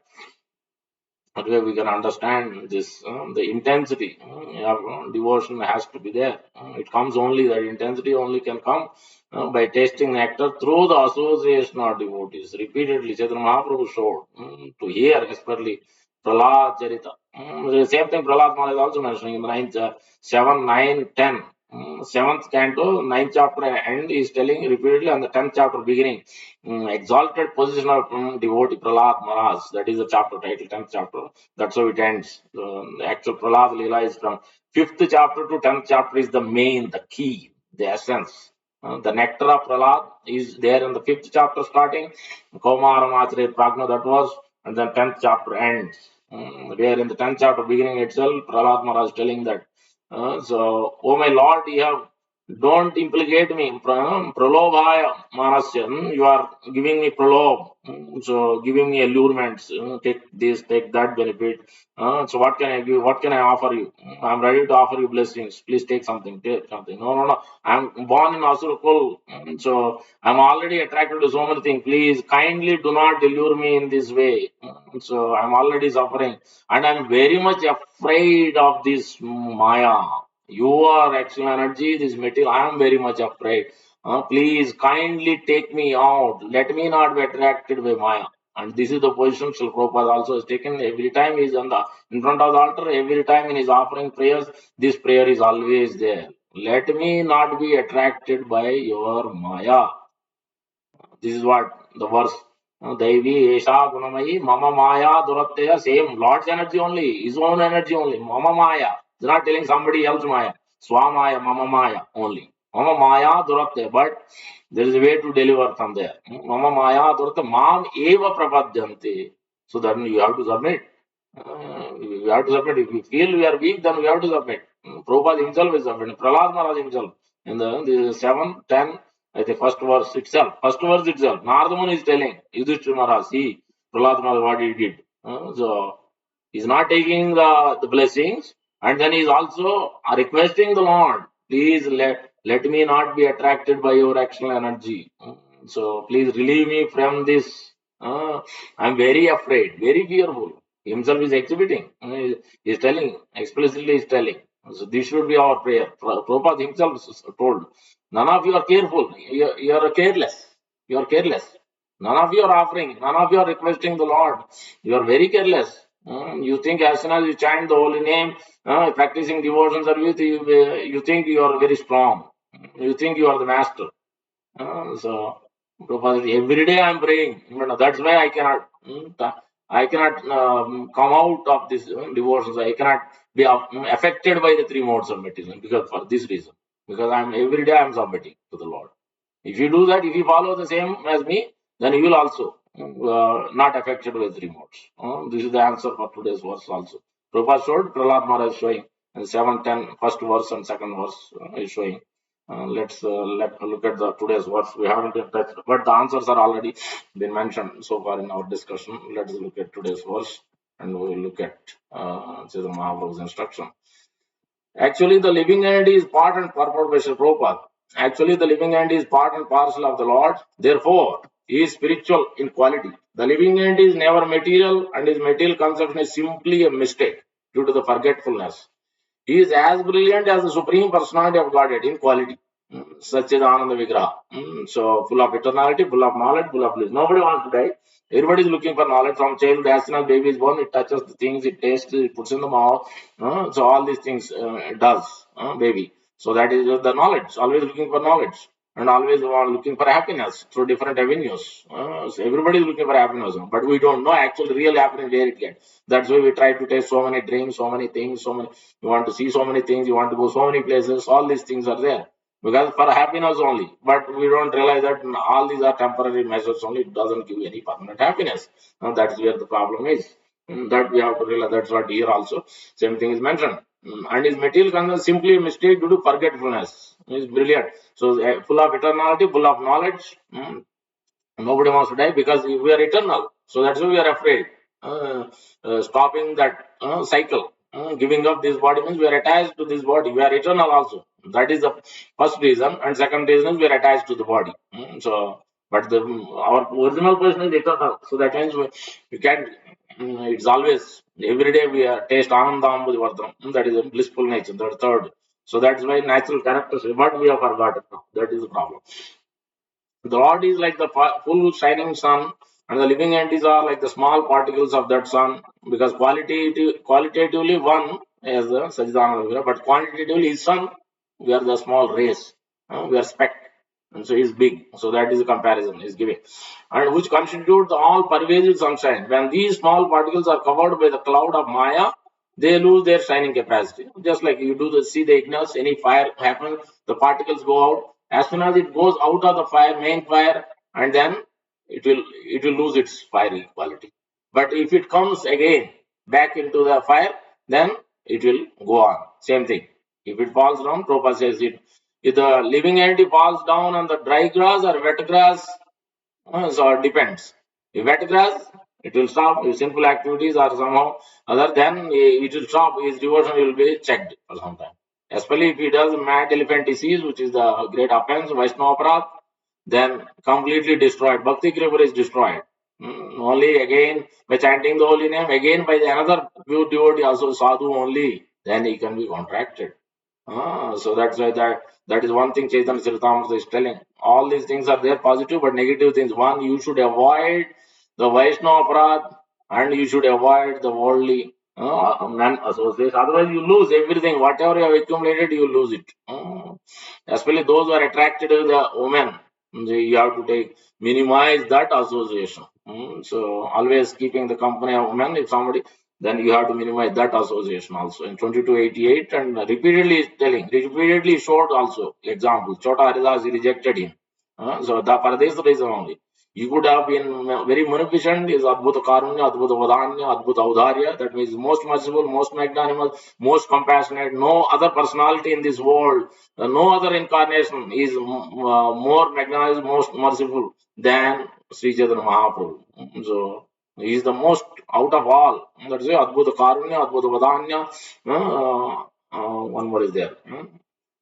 That way we can understand this, the intensity of devotion has to be there. It comes only, that intensity only can come by tasting nectar through the association of devotees. Repeatedly, Chaitanya Mahaprabhu showed to hear, especially Prahlad Charita. The same thing Prahlad Maharaj is also mentioning in the 9th, 7, 9, 10. Seventh canto, ninth chapter end is telling repeatedly, and the 10th chapter beginning, exalted position of devotee Prahlad Maharaj. That is the chapter title, 10th chapter. That's how it ends. The actual Prahlad Leela is from 5th chapter to 10th chapter is the main, the key, the essence. The nectar of Prahlad is there in the 5th chapter starting. Kaumaram Acharya Prajna, that was, and then 10th chapter ends. Where in the 10th chapter beginning itself, Prahlad Maharaj telling that. So, oh my Lord, you have don't implicate me. Pralobhaya manasya. You are giving me pralob. So giving me allurements. Take this, take that benefit. So what can I give? What can I offer you? I'm ready to offer you blessings. Please take something. Take something. No, no, no. I'm born in Asurkul. So I'm already attracted to so many things. Please kindly do not allure me in this way. So I'm already suffering. And I'm very much afraid of this Maya. You are actual energy, this material. I am very much afraid. Please kindly take me out. Let me not be attracted by Maya. And this is the position Srila Prabhupada also has taken. Every time he is in front of the altar, every time in his offering prayers, this prayer is always there. Let me not be attracted by your Maya. This is what the verse. Devi Esha Gunamayi Mama Maya Duratteya, same Lord's energy only, his own energy only. Mama Maya. He's not telling somebody else Maya. Swamaya, Mama Maya only. Mama Maya Duratteya. But there is a way to deliver from there. Mama Maya Duratteya Mam Eva Prapadyante. So then you have to submit. We have to submit. If we feel we are weak, then we have to submit. Prabhupada himself is submitting. Prahlad Maharaj himself. In the 7, 10, I think first verse itself. Narada Muni is telling Yudhishthira Maharaj, see, Prahlad Maharaj what he did. So he's not taking the blessings, and then he's also requesting the Lord, please let me not be attracted by your actual energy. So please relieve me from this. I'm very afraid, very fearful. Himself is exhibiting. He's telling, explicitly he's telling. So this should be our prayer. Prabhupada himself told, none of you are careful. You are careless. You are careless. None of you are offering. None of you are requesting the Lord. You are very careless. You think as soon as you chant the holy name, practicing devotion service, you think you are very strong. You think you are the master. So Prabhupada, every day I am praying. That's why I cannot come out of this devotions. I cannot be affected by the three modes of meditation because for this reason. Because I'm every day I am submitting to the Lord. If you do that, if you follow the same as me, then you will also not affected by three modes. This is the answer for today's verse also. Prabhupada showed, Prahlad Maharaj is showing, and 7, 10, first verse and second verse is showing. Let's look at the today's verse. We haven't been touched, but the answers are already been mentioned so far in our discussion. Let's look at today's verse, and we will look at Chaitanya Mahaprabhu's instruction. Actually, the living entity is part and purport by Srila Prabhupada. Actually, the living entity is part and parcel of the Lord. Therefore, he is spiritual in quality. The living entity is never material, and his material conception is simply a mistake due to the forgetfulness. He is as brilliant as the Supreme Personality of Godhead in quality. Satchidananda Vigraha. So, full of eternality, full of knowledge, full of bliss. Nobody wants to die. Everybody is looking for knowledge from childhood. As soon as baby is born, it touches the things, it tastes, it puts in the mouth. So, all these things it does, baby. So, that is the knowledge. Always looking for knowledge. and always are looking for happiness through different avenues. So everybody is looking for happiness, but we don't know actually real happiness where it gets. That's why we try to taste so many drinks, so many things, so many. You want to see so many things, you want to go so many places. All these things are there because for happiness only. But we don't realize that all these are temporary measures only. It doesn't give any permanent happiness. That's where the problem is. That we have to realize. That's what here also same thing is mentioned. And his material concern is simply a mistake due to forgetfulness. It's brilliant. So full of eternality, full of knowledge. Nobody wants to die because we are eternal. So that's why we are afraid. Stopping that cycle, giving up this body means we are attached to this body. We are eternal also. That is the first reason. And second reason is we are attached to the body. But our original person is eternal. So that means we can't. It's always every day we are taste Ananda Ambudivardhanam. That is a blissful nature. That third. So that's why natural characters. But we have forgotten now. That is the problem. The Lord is like the full shining sun, and the living entities are like the small particles of that sun, because qualitatively one is the Sajidananda Vigraha, but quantitatively his sun, we are the small rays, we are speck, and so he's big. So that is the comparison he's giving, and which constitute the all pervasive sunshine. When these small particles are covered by the cloud of Maya, they lose their shining capacity. Just like you do the see the ignorance, any fire happens, the particles go out. As soon as it goes out of the fire, main fire, and then it will lose its fiery quality. But if it comes again back into the fire, then it will go on. Same thing. If it falls down, Prabhupada says it. If the living entity falls down on the dry grass or wet grass, so it depends. If wet grass, it will stop. If sinful activities are somehow other than it will stop. His devotion will be checked for some time. Especially if he does mad elephant disease, which is the great offense, Vaishnava Aparadh, then completely destroyed. Bhakti Kripa is destroyed. Only again by chanting the holy name, again by the another pure devotee, also sadhu only, then he can be contracted. So that's why that is one thing Chaitanya Charitamrita is telling. All these things are there positive, but negative things. One, you should avoid the Vaishnava Aparadh, and you should avoid the worldly non associates. Otherwise, you lose everything. Whatever you have accumulated, you lose it. Especially those who are attracted to the women, you have to take minimize that association. So always keeping the company of women. If somebody, then you have to minimize that association also. In 2288, and repeatedly telling, repeatedly showed also example. Chota Haridas, he rejected him. So for this reason only. He could have been very munificent, is Adbhuta Karunya, Adbhuta Vadanya, Adbhuta Audharya. That means most merciful, most magnanimous, most compassionate. No other personality in this world, no other incarnation is more magnanimous, most merciful than Sri Chaitanya Mahaprabhu. So he is the most out of all. That's why Adbhuta Karunya, Adbhuta Vadanya. One more is there.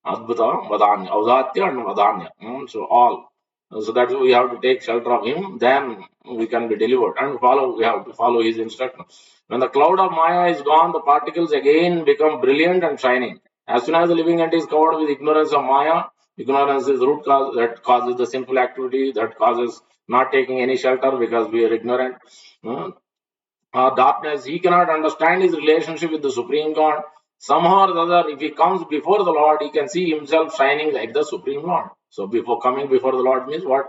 Adbhuta Vadanya, Audhatya and Vadanya. So all. So that we have to take shelter of him, then we can be delivered and follow. We have to follow his instruction. When the cloud of Maya is gone, the particles again become brilliant and shining. As soon as the living entity is covered with ignorance of Maya, ignorance is root cause that causes the sinful activity, that causes not taking any shelter because we are ignorant. Uh, Darkness, he cannot understand his relationship with the Supreme God. Somehow or the other, if he comes before the Lord, he can see himself shining like the Supreme Lord. So before coming before the Lord means what?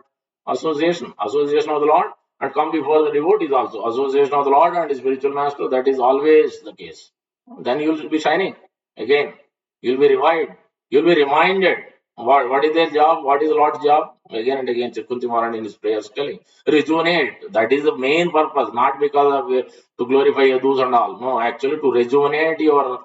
Association. Association of the Lord, and come before the devotees also. Association of the Lord and his spiritual master, that is always the case. Then you will be shining again. You'll be revived. You'll be reminded what is their job, what is the Lord's job. Again and again, Chakunti Maharani in his prayers telling, rejuvenate. That is the main purpose, not because of to glorify Yadus and all. No, actually to rejuvenate your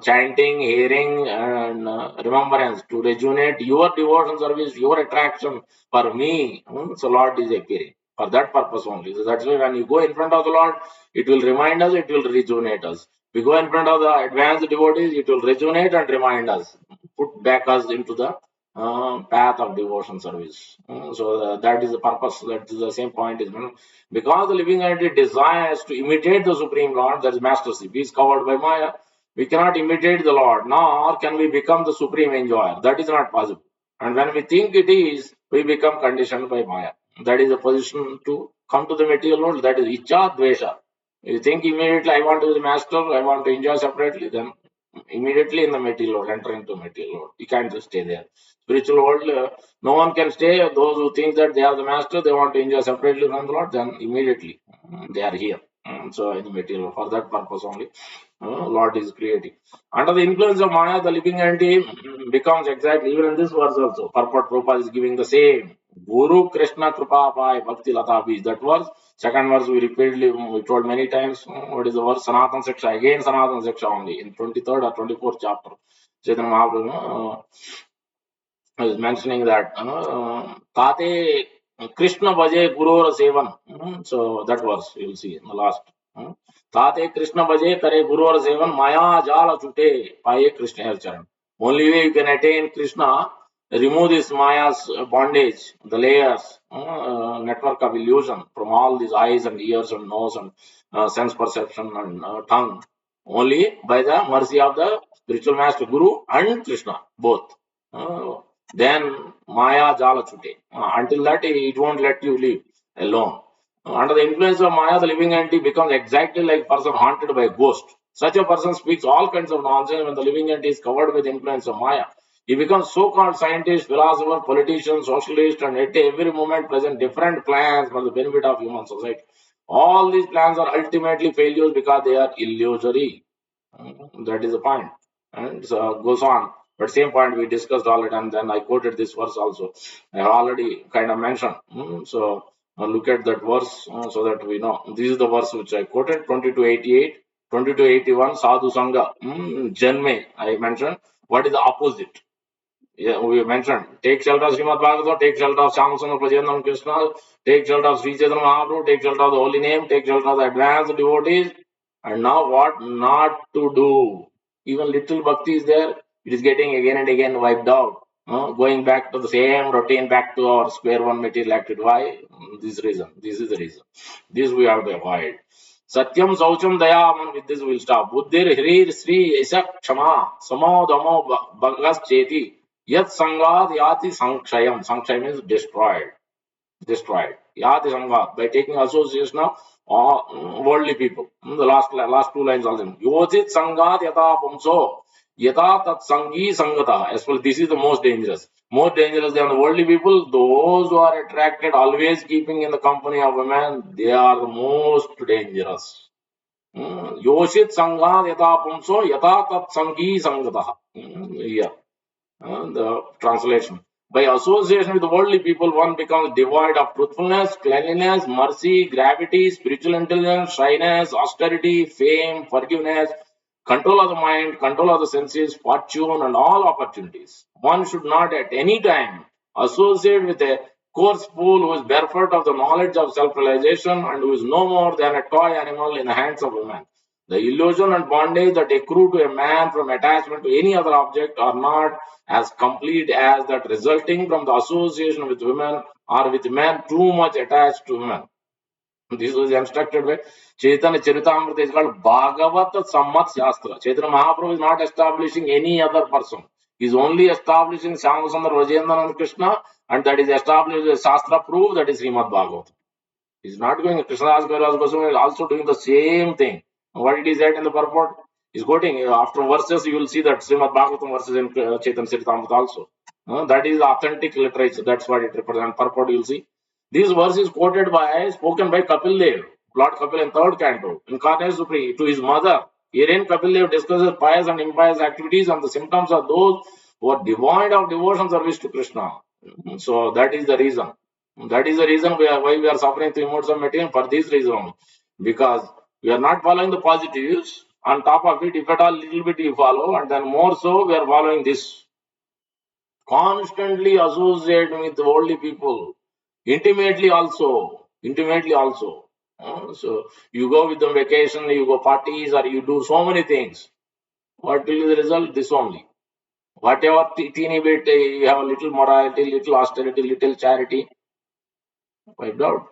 chanting, hearing, and remembrance, to rejuvenate your devotion service, your attraction for me. So Lord is appearing for that purpose only. So that's why when you go in front of the Lord, it will remind us, it will rejuvenate us. We go in front of the advanced devotees, it will rejuvenate and remind us, put back us into the path of devotion service. So that is the purpose. That is the same point. Is because the living entity desires to imitate the Supreme Lord, that is mastership. He is covered by Maya. We cannot imitate the Lord, nor can we become the supreme enjoyer. That is not possible. And when we think it is, we become conditioned by Maya. That is the position to come to the material world. That is Icha Dvesha. You think immediately, I want to be the master, I want to enjoy separately, then immediately in the material world, enter into material world. You can't just stay there. spiritual world, no one can stay. Those who think that they are the master, they want to enjoy separately from the Lord, then immediately they are here. So in the material, for that purpose only, Lord is creating. Under the influence of Maya, the living entity becomes exactly, even in this verse also, purport Prabhupada is giving the same. Guru Krishna Kripa Pai Bhakti Lata Bij. That verse, second verse we repeatedly, we told many times, what is the verse? Sanatan Siksha, again Sanatan Siksha only, in 23rd or 24th chapter. Chaitanya Mahaprabhu is mentioning that Tate Krishna Bhaje Guru Sevan. So that verse you will see in the last. Tate Krishna Bhaje Kare Guru Sevan Maya Jala Chute Paye Krishna Charan. Only way you can attain Krishna, remove this Maya's bondage, the layers, network of illusion from all these eyes and ears and nose and sense perception and tongue. Only by the mercy of the spiritual master Guru and Krishna, both. Uh, then Maya Jala Chute. Until that, it won't let you live alone. Under the influence of Maya, the living entity becomes exactly like a person haunted by a ghost. Such a person speaks all kinds of nonsense when the living entity is covered with the influence of Maya. He becomes so-called scientist, philosopher, politician, socialist, and at every moment present different plans for the benefit of human society. All these plans are ultimately failures because they are illusory. That is the point. And so goes on. But same point we discussed already, and then I quoted this verse also. I already kind of mentioned. So look at that verse so that we know. This is the verse which I quoted, 2288, 2281, Sadhu Sangha, Janme, I mentioned. What is the opposite? Yeah, we mentioned, take shelter of Srimad Bhagavatam, take shelter of Syamasundar Prajanam Krishna, take shelter of Sri Chaitanya Mahaprabhu, take shelter of the holy name, take shelter of the advanced devotees. And now what not to do? Even little bhakti is there, it is getting again and again wiped out. Going back to the same routine, back to our square one material activity. Why? This reason. This is the reason. This we have to avoid. Satyam Saucham Dayaman, with this we'll stop. Buddhir Hirir Sri Isa Kshama Samo Damo Bhagas Cheti Yat Sangat Yati Sankshayam. Sankshayam means destroyed. Destroyed. Yati Sangat. By taking association of worldly people. The last two lines also. Yochit Sangat Yata Pumso. Yata Tat Sangi Sangata. As well, this is the most dangerous. More dangerous than the worldly people. Those who are attracted, always keeping in the company of women, they are the most dangerous. Yoshit Sangha Yata Pumso Yata Tat Sangi Sangata. Yeah. The translation. By association with worldly people, one becomes devoid of truthfulness, cleanliness, mercy, gravity, spiritual intelligence, shyness, austerity, fame, forgiveness, control of the mind, control of the senses, fortune, and all opportunities. One should not at any time associate with a coarse fool who is barefoot of the knowledge of self-realization and who is no more than a toy animal in the hands of women. The illusion and bondage that accrue to a man from attachment to any other object are not as complete as that resulting from the association with women or with men too much attached to women. This was instructed by Chaitanya Charitamrita is called Bhagavat Sammat Shastra. Chaitanya Mahaprabhu is not establishing any other person. He is only establishing Syamasundar Rajendranan and Krishna, and that is established as Shastra proof, that is Srimad Bhagavatam. He's not going, Krishnadas Kaviraj Goswami is also doing the same thing. What it is said in the purport? He's quoting, after verses, you will see that Srimad Bhagavatam verses in Chaitanya Charitamrita also. That is authentic literature, that's what it represents. Purport, you will see. This verse is quoted by, spoken by Kapil Dev, Lord Kapil in third canto, incarnate Supreme, to his mother. Herein Kapil Dev discusses pious and impious activities and the symptoms of those who are devoid of devotion service to Krishna. So that is the reason. That is the reason why we are suffering three modes of material, for this reason. Because we are not following the positives. On top of it, if at all little bit you follow, and then more so, we are following this. Constantly associate with worldly people. Intimately also. Intimately also. So you go with them vacation, you go parties, or you do so many things. What will be the result? This only. Whatever teeny bit, you have a little morality, little austerity, little charity, wiped out.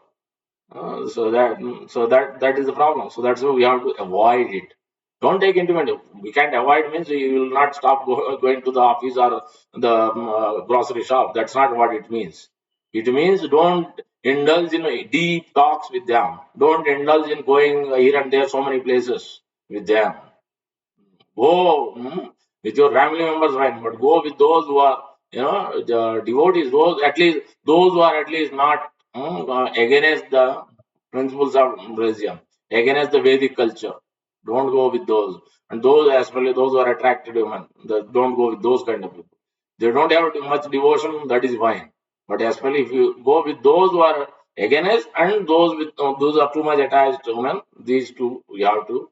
So that is the problem. So that's why we have to avoid it. Don't take intimate. We can't avoid means you will not stop going to the office or the grocery shop. That's not what it means. It means don't indulge in deep talks with them. Don't indulge in going here and there so many places with them. Go with your family members, fine, but go with those who are The devotees, those at least those who are at least not against the principles of Buddhism, against the Vedic culture, don't go with those. And those, especially those who are attracted women, don't go with those kind of people. They don't have much devotion, that is fine. But especially if you go with those who are against and those are too much attached to women, these two you have to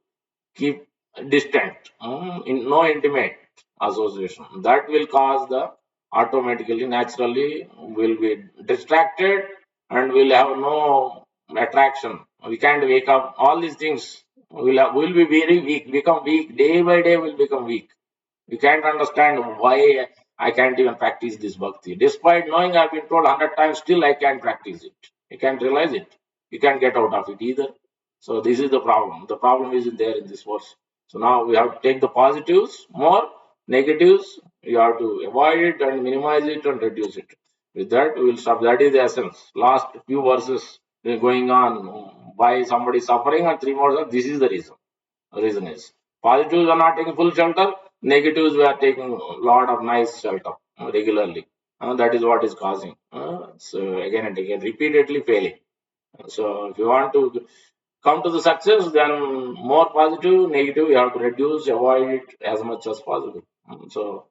keep distant, no intimate association. That will cause the automatically, naturally, will be distracted and will have no attraction. We can't wake up. All these things will be very weak, become weak. Day by day will become weak. You can't understand why I can't even practice this bhakti. Despite knowing I've been told 100 times, still I can't practice it. You can't realize it. You can't get out of it either. So this is the problem. The problem isn't there in this verse. So now we have to take the positives more, negatives you have to avoid it and minimize it and reduce it. With that, we will stop. That is the essence. Last few verses going on why somebody is suffering and three more. This is the reason is positives are not taking full shelter, negatives we are taking a lot of nice shelter regularly. That is what is causing. So again and again, repeatedly failing. So if you want to come to the success, then more positive, negative, you have to reduce, avoid it as much as possible. So